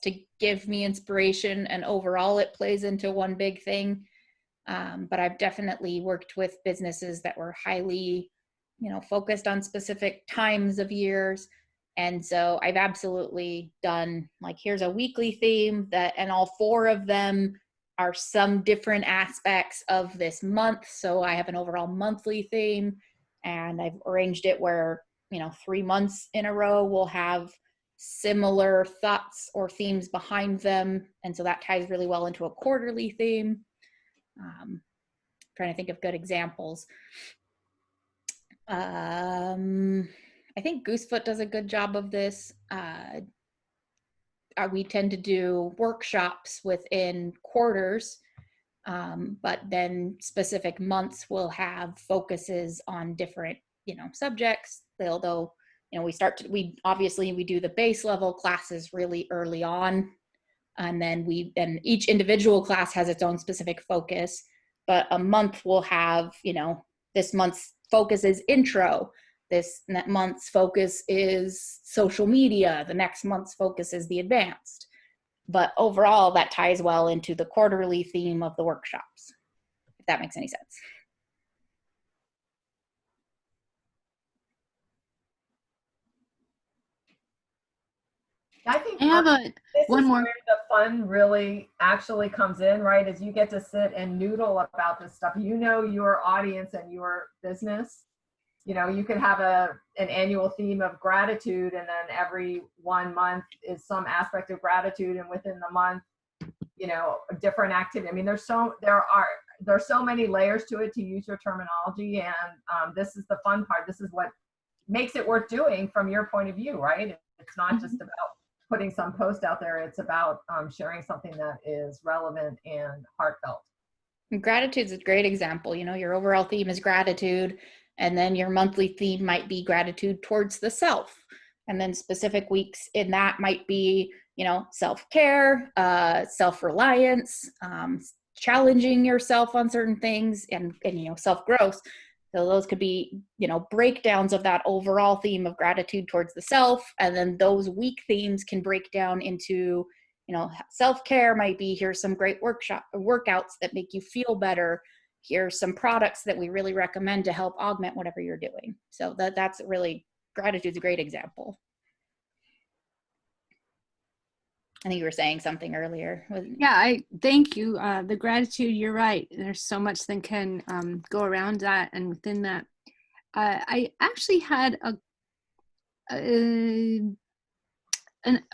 to give me inspiration, and overall it plays into one big thing. But I've definitely worked with businesses that were highly, focused on specific times of years. And so I've absolutely done like, here's a weekly theme and all 4 of them are some different aspects of this month. So I have an overall monthly theme, and I've arranged it where, 3 months in a row will have similar thoughts or themes behind them. And so that ties really well into a quarterly theme. Trying to think of good examples. I think Goosefoot does a good job of this. We tend to do workshops within quarters, but then specific months will have focuses on different, subjects. Although, we obviously do the base level classes really early on, and then each individual class has its own specific focus. But a month will have, this month's focus is intro. This month's focus is social media. The next month's focus is the advanced. But overall, that ties well into the quarterly theme of the workshops, if that makes any sense. I think I have one more. where the fun really actually comes in, right? Is you get to sit and noodle about this stuff. Your audience and your business. You could have an annual theme of gratitude, and then every 1 month is some aspect of gratitude, and within the month, a different activity. I mean, there are so many layers to it, to use your terminology, and this is the fun part. This is what makes it worth doing from your point of view, right? It's not just about putting some post out there. It's about sharing something that is relevant and heartfelt. Gratitude's a great example. Your overall theme is gratitude, and then your monthly theme might be gratitude towards the self. And then specific weeks in that might be, self-care, self-reliance, challenging yourself on certain things, and self-growth. So those could be, breakdowns of that overall theme of gratitude towards the self. And then those week themes can break down into, self-care might be, here's some great workouts that make you feel better. Here's some products that we really recommend to help augment whatever you're doing. So that's really, gratitude's a great example. I think you were saying something earlier. Yeah, I thank you. The gratitude, you're right. There's so much that can go around that and within that. I actually had a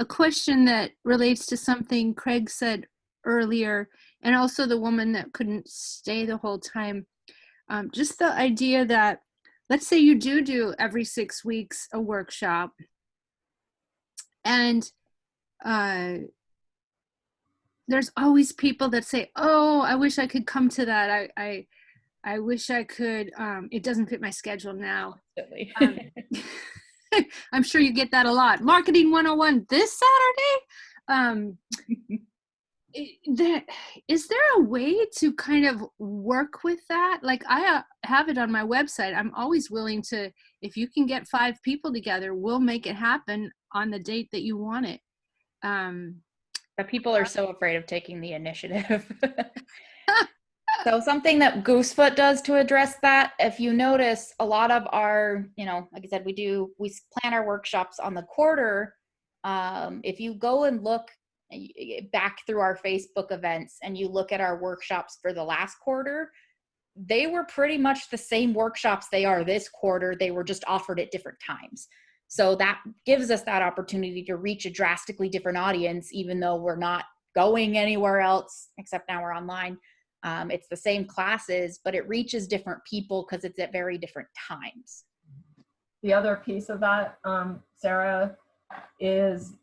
question that relates to something Craig said earlier, and also the woman that couldn't stay the whole time. Just the idea that, let's say you do every 6 weeks a workshop, and there's always people that say, oh, I wish I could come to that. I wish I could. It doesn't fit my schedule now. I'm sure you get that a lot. Marketing 101 this Saturday. Is there a way to kind of work with that? Like, I have it on my website. I'm always willing to, if you can get 5 people together, we'll make it happen on the date that you want it. But people are so afraid of taking the initiative. So something that Goosefoot does to address that, if you notice, a lot of our, like I said, we plan our workshops on the quarter. If you go and look, back through our Facebook events and you look at our workshops for the last quarter, they were pretty much the same workshops they are this quarter. They were just offered at different times. So that gives us that opportunity to reach a drastically different audience, even though we're not going anywhere else, except now we're online. It's the same classes, but it reaches different people because it's at very different times. The other piece of that, Sarah, is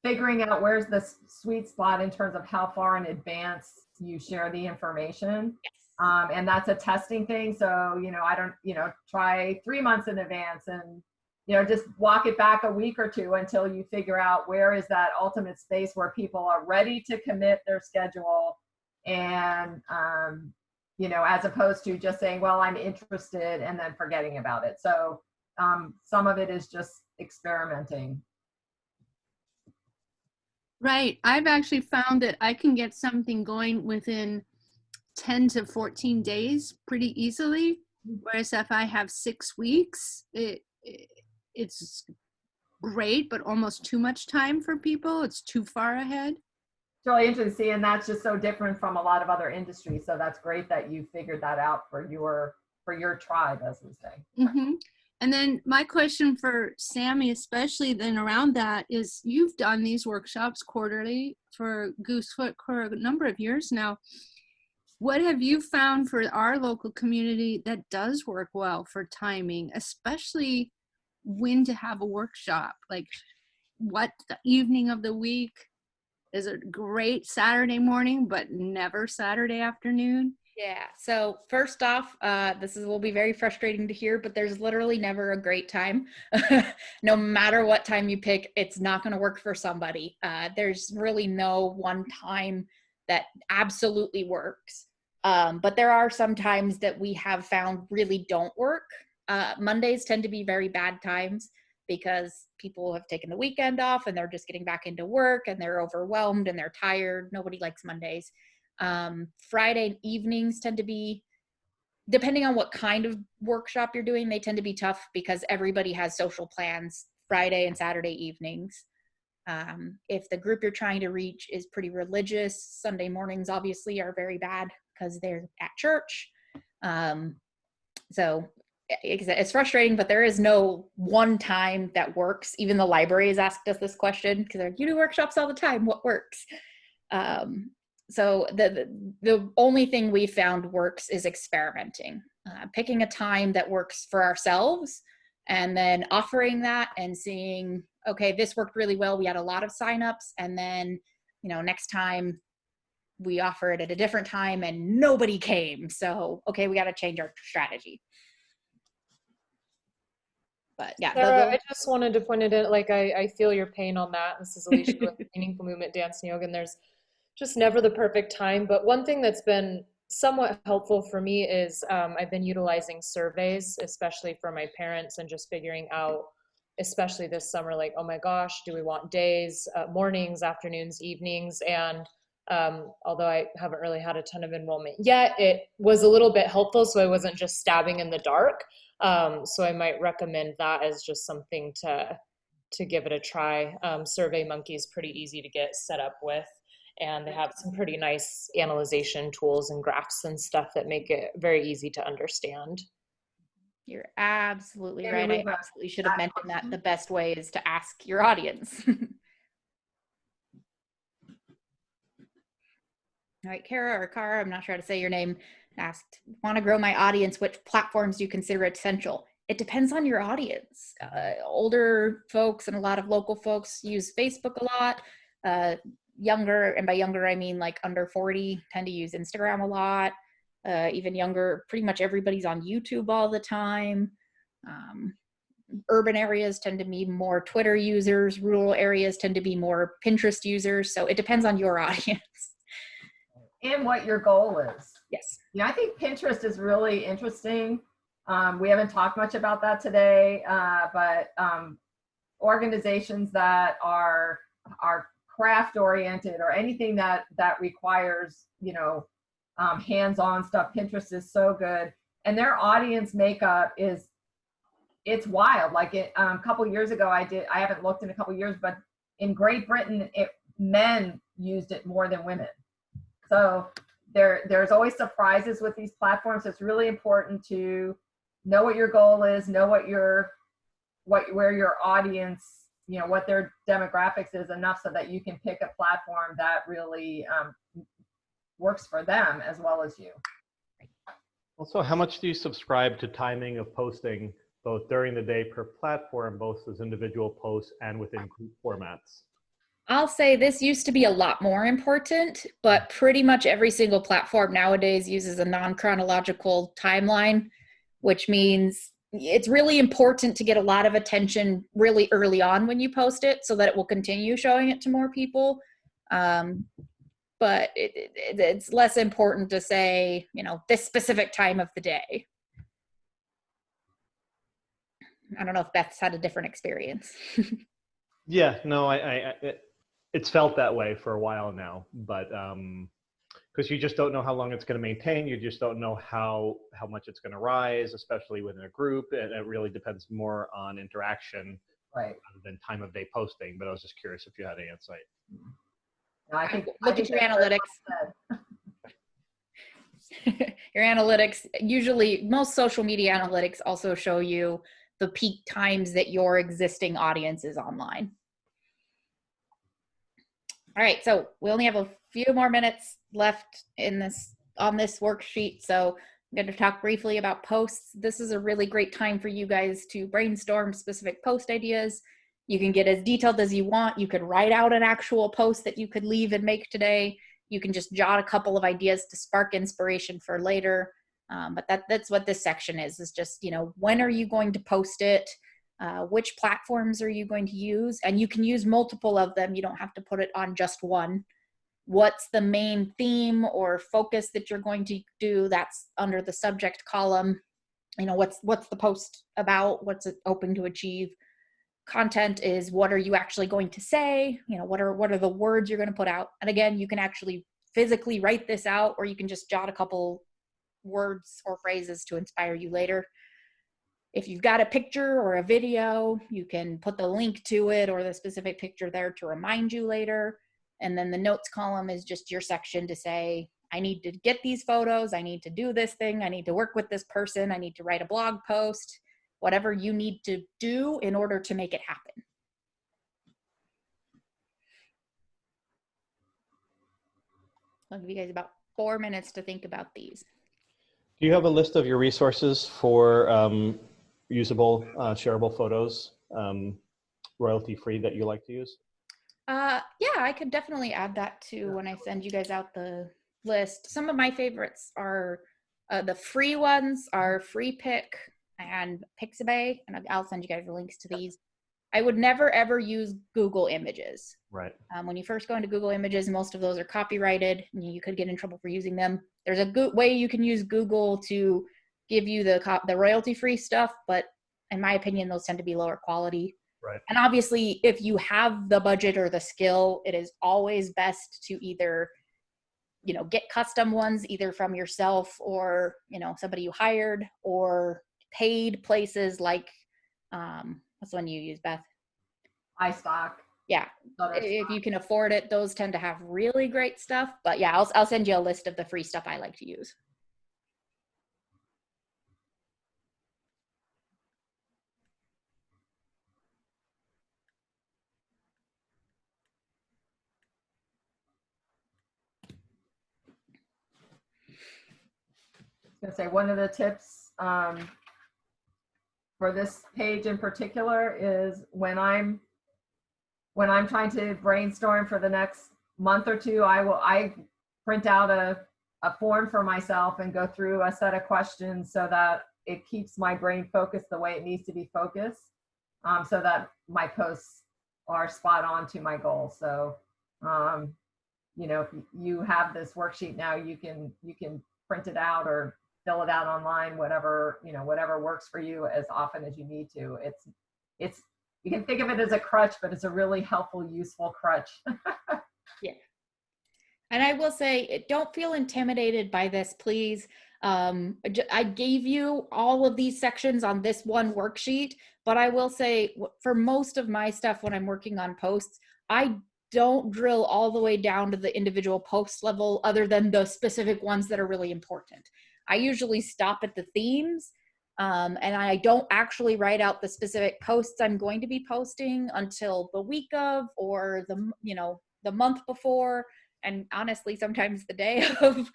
figuring out where's the sweet spot in terms of how far in advance you share the information. And that's a testing thing. So, I don't, try 3 months in advance and, just walk it back a week or two until you figure out where is that ultimate space where people are ready to commit their schedule. And, as opposed to just saying, well, I'm interested and then forgetting about it. So some of it is just experimenting. Right. I've actually found that I can get something going within 10 to 14 days pretty easily. Whereas if I have 6 weeks, it's great, but almost too much time for people. It's too far ahead. It's really interesting to see, and that's just so different from a lot of other industries. So that's great that you figured that out for your tribe, as we say. Mm-hmm. And then my question for Sami, especially then around that, is you've done these workshops quarterly for Goosefoot for a number of years now. What have you found for our local community that does work well for timing, especially when to have a workshop? Like what the evening of the week is a great Saturday morning, but never Saturday afternoon? Yeah. So first off, will be very frustrating to hear, but there's literally never a great time. No matter what time you pick, it's not going to work for somebody. There's really no one time that absolutely works. But there are some times that we have found really don't work. Mondays tend to be very bad times because people have taken the weekend off and they're just getting back into work and they're overwhelmed and they're tired. Nobody likes Mondays. Friday evenings tend to be, depending on what kind of workshop you're doing, they tend to be tough because everybody has social plans Friday and Saturday evenings. If the group you're trying to reach is pretty religious, Sunday mornings obviously are very bad because they're at church. So it's frustrating, but there is no one time that works. Even the library has asked us this question because they're like, you do workshops all the time, what works? So the only thing we found works is experimenting, picking a time that works for ourselves and then offering that and seeing, okay, this worked really well. We had a lot of signups, and then, next time we offer it at a different time and nobody came. So, okay, we got to change our strategy. But yeah, Sarah, I just wanted to point it out, like I feel your pain on that. This is Alicia with Meaningful Movement Dance and Yoga, and there's just never the perfect time. But one thing that's been somewhat helpful for me is I've been utilizing surveys, especially for my parents, and just figuring out, especially this summer, like, oh my gosh, do we want days, mornings, afternoons, evenings? And although I haven't really had a ton of enrollment yet, it was a little bit helpful, so I wasn't just stabbing in the dark. So I might recommend that as just something to give it a try. SurveyMonkey is pretty easy to get set up with, and they have some pretty nice analyzation tools and graphs and stuff that make it very easy to understand. You're absolutely right. I absolutely should have mentioned that the best way is to ask your audience. All right, Kara or Kara, I'm not sure how to say your name, asked, want to grow my audience, which platforms do you consider essential? It depends on your audience. Older folks and a lot of local folks use Facebook a lot. Younger, and by younger I mean like under 40, tend to use Instagram a lot. Even younger, pretty much everybody's on YouTube all the time. Urban areas tend to be more Twitter users. Rural areas tend to be more Pinterest users. So it depends on your audience. And what your goal is. Yes. Yeah, I think Pinterest is really interesting. We haven't talked much about that today, but organizations that are craft oriented or anything that requires, hands-on stuff, Pinterest is so good. And their audience makeup it's wild. Like a couple years ago, I haven't looked in a couple years, but in Great Britain, men used it more than women. So there's always surprises with these platforms. It's really important to know what your goal is, know where your audience, what their demographics is enough so that you can pick a platform that really works for them as well as you. Also, how much do you subscribe to timing of posting both during the day per platform, both as individual posts and within group formats? I'll say this used to be a lot more important, but pretty much every single platform nowadays uses a non-chronological timeline, which means it's really important to get a lot of attention really early on when you post it so that it will continue showing it to more people. But it's less important to say, this specific time of the day. I don't know if Beth's had a different experience. Yeah, no, it's felt that way for a while now, but because you just don't know how long it's going to maintain, you just don't know how much it's going to rise, especially within a group, and it really depends more on interaction, right, rather than time of day posting. But I was just curious if you had any insight. No, I think look at your analytics. Your analytics, usually most social media analytics also show you the peak times that your existing audience is online. All right, so we only have a few more minutes left on this worksheet, so I'm going to talk briefly about posts. This is a really great time for you guys to brainstorm specific post ideas. You can get as detailed as you want. You could write out an actual post that you could leave and make today. You can just jot a couple of ideas to spark inspiration for later. But that's what this section is just, when are you going to post it? Which platforms are you going to use? And you can use multiple of them. You don't have to put it on just one. What's the main theme or focus that you're going to do? That's under the subject column. What's the post about? What's it hoping to achieve? Content is what are you actually going to say? What are the words you're going to put out? And again, you can actually physically write this out, or you can just jot a couple words or phrases to inspire you later. If you've got a picture or a video, you can put the link to it or the specific picture there to remind you later. And then the notes column is just your section to say, I need to get these photos, I need to do this thing, I need to work with this person, I need to write a blog post, whatever you need to do in order to make it happen. I'll give you guys about 4 minutes to think about these. Do you have a list of your resources for usable, shareable photos, royalty-free, that you like to use? Yeah, I could definitely add that to when I send you guys out the list. Some of my favorites are the free ones are FreePic and Pixabay, and I'll send you guys the links to these. I would never ever use Google Images. Right. When you first go into Google Images, most of those are copyrighted, and you could get in trouble for using them. There's a good way you can use Google to give you the royalty-free stuff, but in my opinion, those tend to be lower quality. Right. And obviously, if you have the budget or the skill, it is always best to either, get custom ones either from yourself or, somebody you hired, or paid places like, what's the one you use, Beth? iStock. Yeah, if you can afford it, those tend to have really great stuff. But yeah, I'll send you a list of the free stuff I like to use. I was gonna say one of the tips for this page in particular is when I'm trying to brainstorm for the next month or two, I print out a form for myself and go through a set of questions so that it keeps my brain focused the way it needs to be focused, so that my posts are spot on to my goal. So, if you have this worksheet now, you can print it out or fill it out online, whatever works for you, as often as you need to. It's you can think of it as a crutch, but it's a really helpful, useful crutch. Yeah. And I will say, don't feel intimidated by this, please. I gave you all of these sections on this one worksheet, but I will say for most of my stuff when I'm working on posts, I don't drill all the way down to the individual post level other than the specific ones that are really important. I usually stop at the themes, and I don't actually write out the specific posts I'm going to be posting until the week of, or the month before, and honestly, sometimes the day of.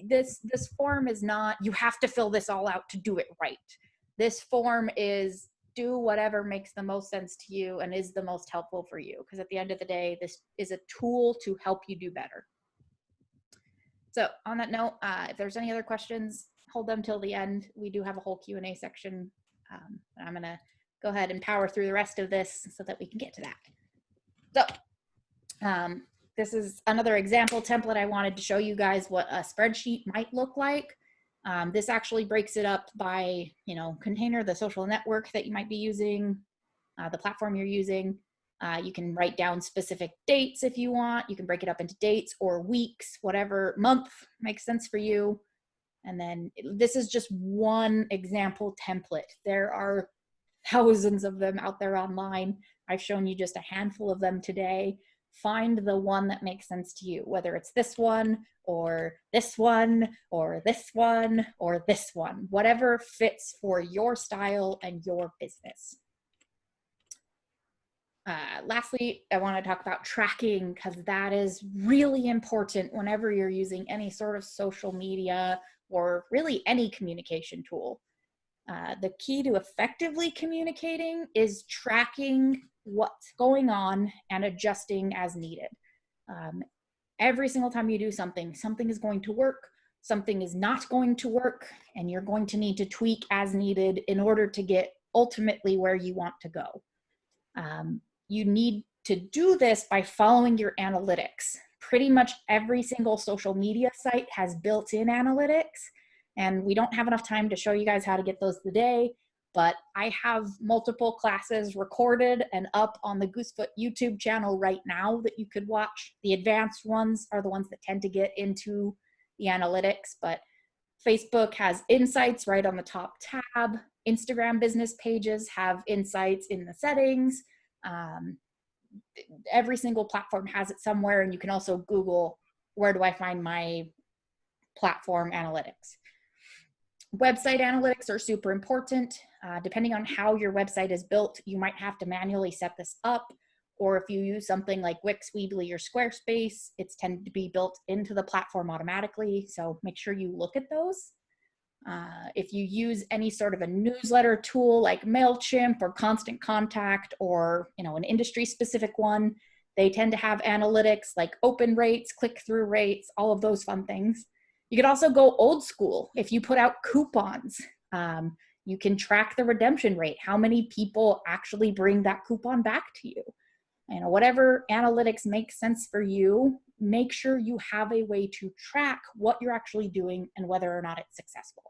This form is not, you have to fill this all out to do it right. This form is do whatever makes the most sense to you and is the most helpful for you. Because at the end of the day, this is a tool to help you do better. So on that note, if there's any other questions, hold them till the end. We do have a whole Q&A section. I'm going to go ahead and power through the rest of this so that we can get to that. So this is another example template. I wanted to show you guys what a spreadsheet might look like. This actually breaks it up by, container, the social network that you might be using, the platform you're using. You can write down specific dates if you want. You can break it up into dates or weeks, whatever month makes sense for you. And then this is just one example template. There are thousands of them out there online. I've shown you just a handful of them today. Find the one that makes sense to you, whether it's this one or this one or this one or this one, whatever fits for your style and your business. Lastly, I want to talk about tracking, because that is really important whenever you're using any sort of social media or really any communication tool. The key to effectively communicating is tracking what's going on and adjusting as needed. Every single time you do something, something is going to work, something is not going to work, and you're going to need to tweak as needed in order to get ultimately where you want to go. You need to do this by following your analytics. Pretty much every single social media site has built-in analytics, and we don't have enough time to show you guys how to get those today, but I have multiple classes recorded and up on the Goosefoot YouTube channel right now that you could watch. The advanced ones are the ones that tend to get into the analytics, but Facebook has insights right on the top tab. Instagram business pages have insights in the settings. Every single platform has it somewhere, and you can also Google, where do I find my platform analytics? Website analytics are super important. Depending on how your website is built, you might have to manually set this up, or if you use something like Wix, Weebly, or Squarespace, it's tended to be built into the platform automatically, so make sure you look at those. If you use any sort of a newsletter tool like MailChimp or Constant Contact, or an industry-specific one, they tend to have analytics like open rates, click-through rates, all of those fun things. You could also go old school. If you put out coupons, you can track the redemption rate, how many people actually bring that coupon back to you. Whatever analytics makes sense for you, make sure you have a way to track what you're actually doing and whether or not it's successful.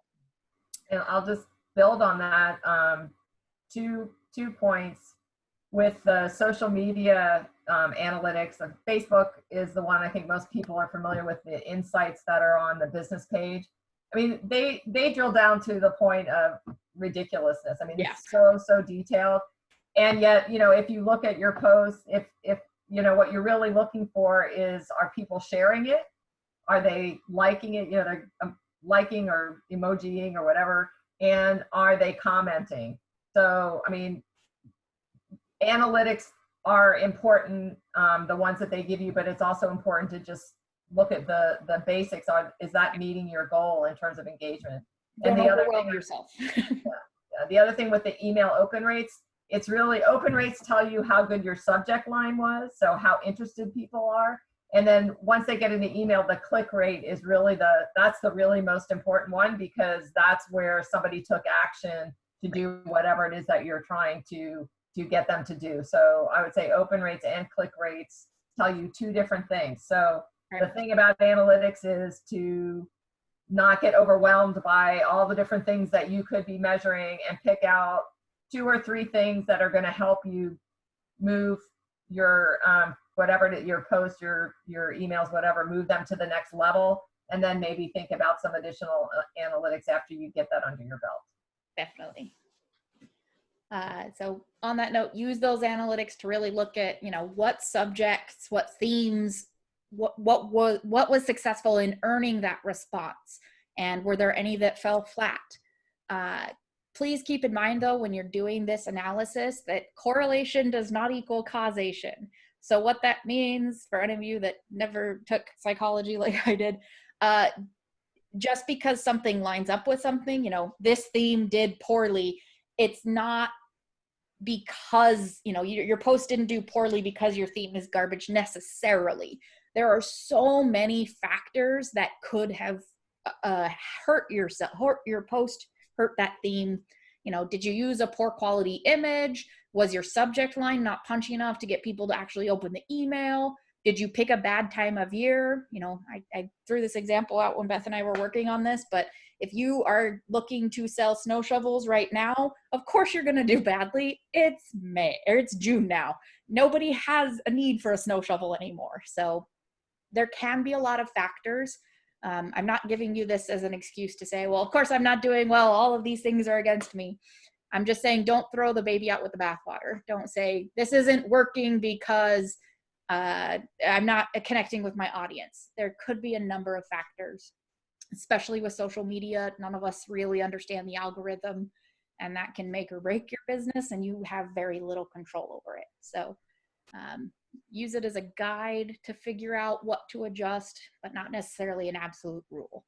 And I'll just build on that. Two points with the social media analytics. Facebook is the one I think most people are familiar with, the insights that are on the business page. I mean, they drill down to the point of ridiculousness. I mean, yeah. It's so detailed. And yet, if you look at your posts, if what you're really looking for is, are people sharing it? Are they liking it? They're liking or emojiing or whatever. And are they commenting? So, I mean, analytics are important, the ones that they give you, but it's also important to just look at the basics on, is that meeting your goal in terms of engagement? Don't overwhelm yourself. The other thing with the email open rates, it's really, open rates tell you how good your subject line was, so how interested people are. And then once they get in the email, the click rate is really that's the really most important one, because that's where somebody took action to do whatever it is that you're trying to get them to do. So I would say open rates and click rates tell you two different things. So the thing about analytics is to not get overwhelmed by all the different things that you could be measuring, and pick out 2 or 3 things that are going to help you move your whatever, your posts, your emails, whatever, move them to the next level, and then maybe think about some additional analytics after you get that under your belt. Definitely. So on that note, use those analytics to really look at, you know, what subjects, what themes, what was successful in earning that response, and were there any that fell flat? Please keep in mind, though, when you're doing this analysis, that correlation does not equal causation. So what that means, for any of you that never took psychology like I did, just because something lines up with something, you know, this theme did poorly, it's not because, you know, your post didn't do poorly because your theme is garbage necessarily. There are so many factors that could have hurt your post, hurt that theme. You know, did you use a poor quality image? Was your subject line not punchy enough to get people to actually open the email? Did you pick a bad time of year? You know, I threw this example out when Beth and I were working on this, but if you are looking to sell snow shovels right now, of course you're going to do badly. It's May, or it's June now. Nobody has a need for a snow shovel anymore. So there can be a lot of factors. I'm not giving you this as an excuse to say, well, of course I'm not doing well. All of these things are against me. I'm just saying, don't throw the baby out with the bathwater. Don't say, this isn't working because I'm not connecting with my audience. There could be a number of factors, especially with social media. None of us really understand the algorithm, and that can make or break your business, and you have very little control over it. So use it as a guide to figure out what to adjust, but not necessarily an absolute rule.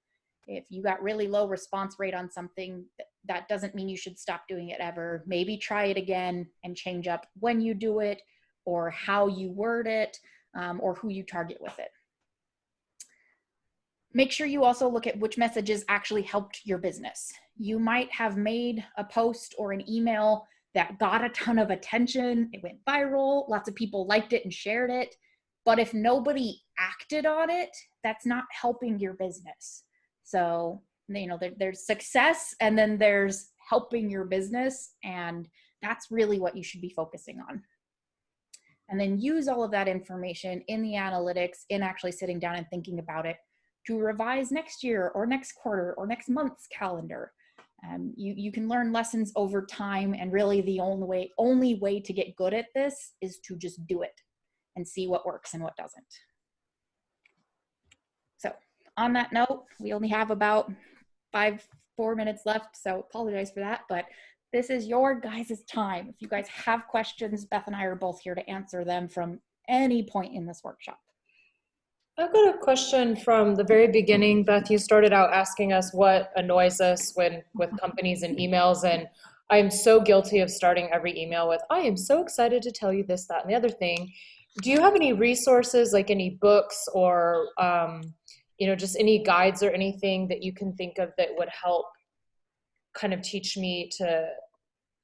If you got really low response rate on something, that doesn't mean you should stop doing it ever. Maybe try it again and change up when you do it, or how you word it, or who you target with it. Make sure you also look at which messages actually helped your business. You might have made a post or an email that got a ton of attention. It went viral. Lots of people liked it and shared it. But if nobody acted on it, that's not helping your business. So, you know, there's success, and then there's helping your business. And that's really what you should be focusing on. And then use all of that information in the analytics, in actually sitting down and thinking about it, to revise next year or next quarter or next month's calendar. You can learn lessons over time, and really the only way to get good at this is to just do it and see what works and what doesn't. So on that note, we only have about 4 minutes left, so apologize for that, but this is your guys' time. If you guys have questions, Beth and I are both here to answer them from any point in this workshop. I've got a question from the very beginning. Beth, you started out asking us what annoys us with companies and emails, and I'm so guilty of starting every email with, I am so excited to tell you this, that, and the other thing. Do you have any resources, like any books or you know, just any guides or anything that you can think of that would help kind of teach me to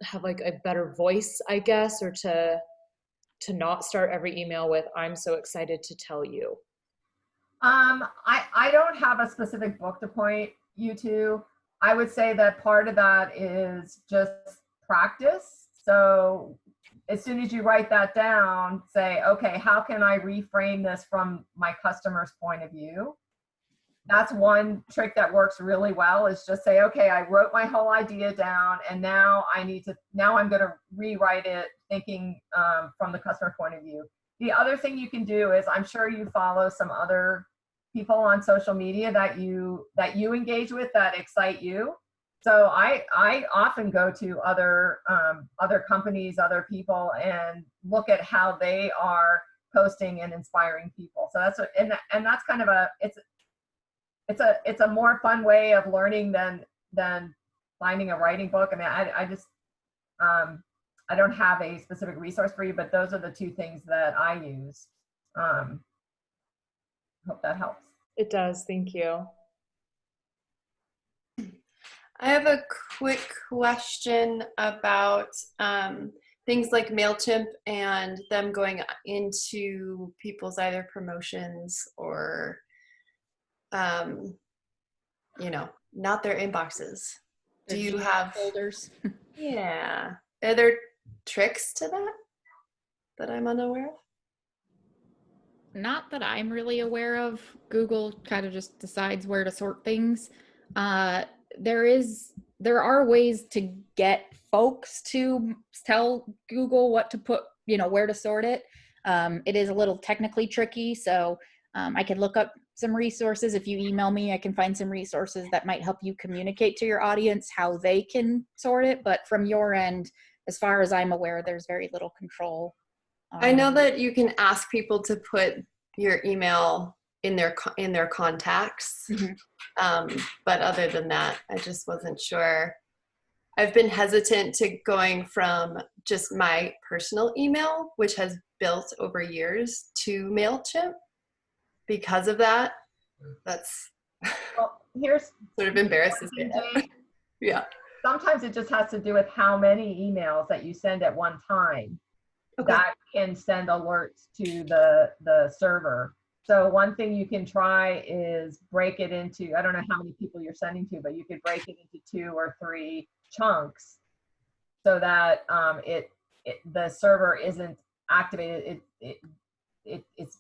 have like a better voice, I guess, or to not start every email with, I'm so excited to tell you? I don't have a specific book to point you to. I would say that part of that is just practice. So as soon as you write that down, say, okay, how can I reframe this from my customer's point of view? That's one trick that works really well, is just say, okay, I wrote my whole idea down, and now I'm going to rewrite it thinking from the customer point of view. The other thing you can do is, I'm sure you follow some other people on social media that you engage with that excite you. So I often go to other companies, other people, and look at how they are posting and inspiring people. So that's kind of it's a more fun way of learning than finding a writing book. I mean, I don't have a specific resource for you, but those are the two things that I use. Hope that helps. It does. Thank you. I have a quick question about things like MailChimp and them going into people's either promotions or, you know, not their inboxes. Do you have folders? Yeah. Are there tricks to that I'm unaware of? Not that I'm really aware of. Google kind of just decides where to sort things. There is there are ways to get folks to tell Google what to put, where to sort it. It is a little technically tricky, so I can look up some resources. If you email me, I can find some resources that might help you communicate to your audience how they can sort it. But from your end, as far as I'm aware, there's very little control. I know that you can ask people to put your email in their contacts. But other than that, I just wasn't sure. I've been hesitant to going from just my personal email, which has built over years, to MailChimp. Because of that, that's here's sort of embarrassing. Yeah. Sometimes it just has to do with how many emails that you send at one time. Okay. That can send alerts to the server. So one thing you can try is break it into, I don't know how many people you're sending to, but you could break it into 2 or 3 chunks so that the server isn't activated. It's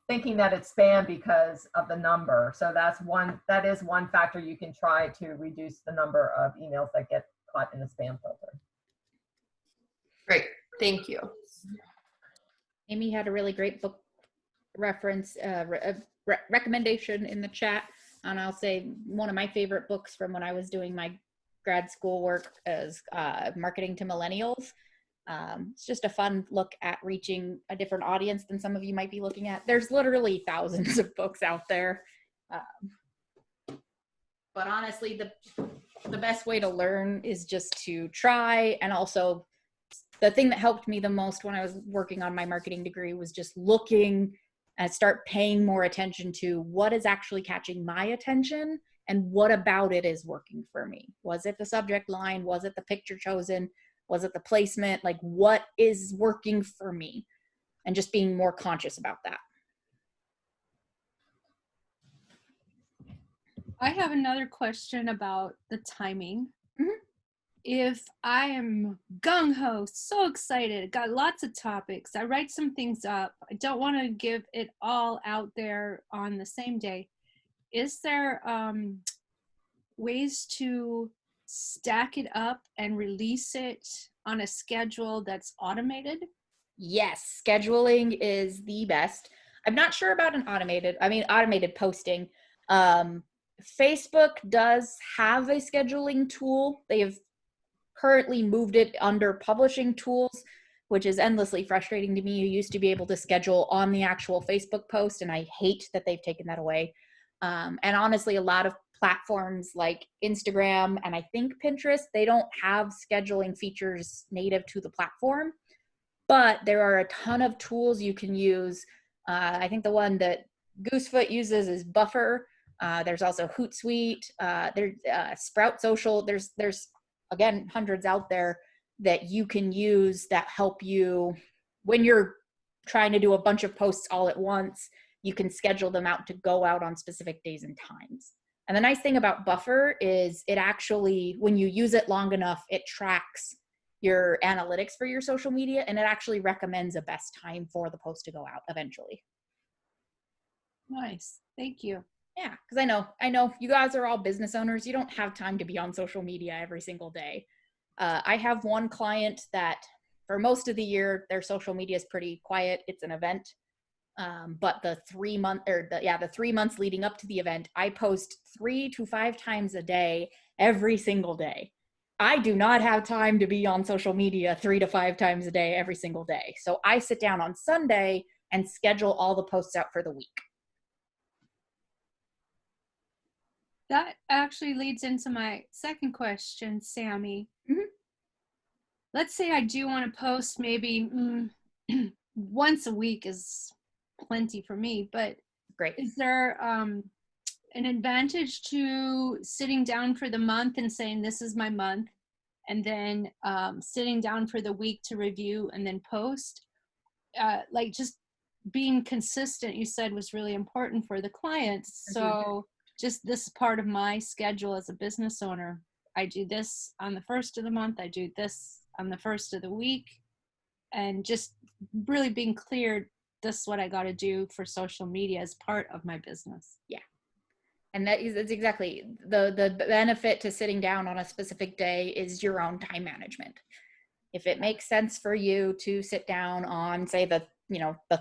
thinking that it's spam because of the number. So that is one factor you can try to reduce the number of emails that get caught in the spam filter. Great, thank you. Amy had a really great book reference, recommendation in the chat. And I'll say one of my favorite books from when I was doing my grad school work is Marketing to Millennials. It's just a fun look at reaching a different audience than some of you might be looking at. There's literally thousands of books out there. But honestly, the best way to learn is just to try. And also the thing that helped me the most when I was working on my marketing degree was just looking and start paying more attention to what is actually catching my attention and what about it is working for me. Was it the subject line? Was it the picture chosen? Was it the placement? Like, what is working for me? And just being more conscious about that. I have another question about the timing. If I am gung-ho, so excited, got lots of topics, I write some things up, I don't want to give it all out there on the same day. Is there ways to stack it up and release it on a schedule that's automated? Yes, scheduling is the best. I'm not sure about automated posting. Facebook does have a scheduling tool. They have currently moved it under publishing tools, which is endlessly frustrating to me. You used to be able to schedule on the actual Facebook post, and I hate that they've taken that away. And honestly, a lot of platforms like Instagram and I think Pinterest, they don't have scheduling features native to the platform, but there are a ton of tools you can use. I think the one that Goosefoot uses is Buffer. There's also Hootsuite. There's Sprout Social. There's again, hundreds out there that you can use that help you when you're trying to do a bunch of posts all at once. You can schedule them out to go out on specific days and times. And the nice thing about Buffer is it actually, when you use it long enough, it tracks your analytics for your social media, and it actually recommends a best time for the post to go out eventually. Nice, thank you. Yeah, because I know you guys are all business owners. You don't have time to be on social media every single day. I have one client that for most of the year, their social media is pretty quiet. It's an event. But the 3 months leading up to the event, I post 3 to 5 times a day, every single day. I do not have time to be on social media 3 to 5 times a day, every single day. So I sit down on Sunday and schedule all the posts out for the week. That actually leads into my second question, Sami. Let's say I do want to post maybe once a week is plenty for me, but great. Is there an advantage to sitting down for the month and saying this is my month, and then sitting down for the week to review and then post? Like just being consistent, you said, was really important for the clients. So just this part of my schedule as a business owner, I do this on the first of the month, I do this on the first of the week, and just really being clear, this is what I got to do for social media as part of my business. Yeah. And that's exactly the benefit to sitting down on a specific day is your own time management. If it makes sense for you to sit down on, say, the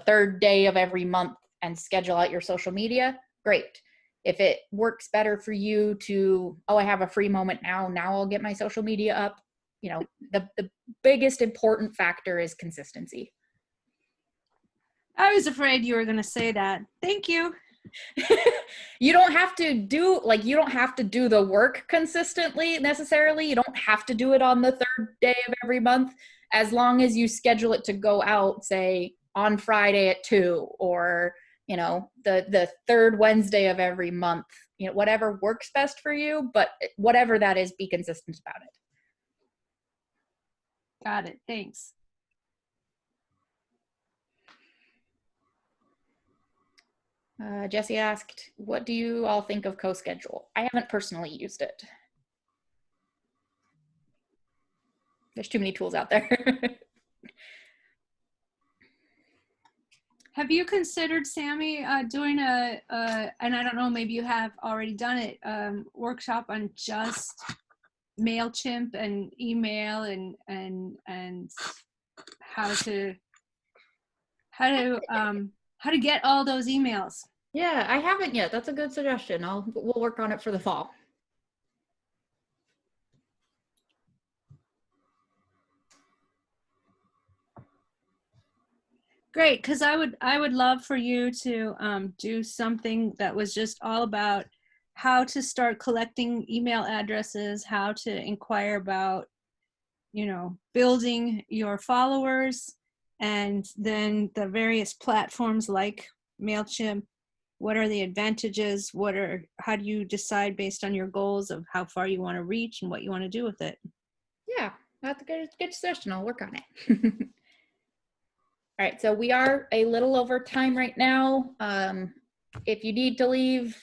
third day of every month and schedule out your social media, great. If it works better for you to, oh, I have a free moment now I'll get my social media up. The biggest important factor is consistency. I was afraid you were going to say that. Thank you. You don't have to do the work consistently necessarily. You don't have to do it on the third day of every month, as long as you schedule it to go out, say, on Friday at 2, or the third Wednesday of every month. Whatever works best for you, but whatever that is, be consistent about it. Got it. Thanks. Jesse asked, what do you all think of CoSchedule? I haven't personally used it. There's too many tools out there. Have you considered, Sami, doing and I don't know, maybe you have already done it, workshop on just MailChimp and email and how to get all those emails? Yeah, I haven't yet. That's a good suggestion. We'll work on it for the fall. Great, because I would love for you to do something that was just all about how to start collecting email addresses, how to inquire about, building your followers, and then the various platforms like MailChimp. What are the advantages? How do you decide based on your goals of how far you want to reach and what you want to do with it? Yeah, that's a good suggestion. I'll work on it. All right, so we are a little over time right now. If you need to leave,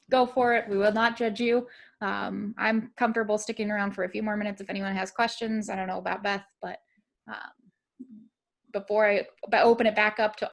go for it. We will not judge you. I'm comfortable sticking around for a few more minutes if anyone has questions. I don't know about Beth, but before I open it back up to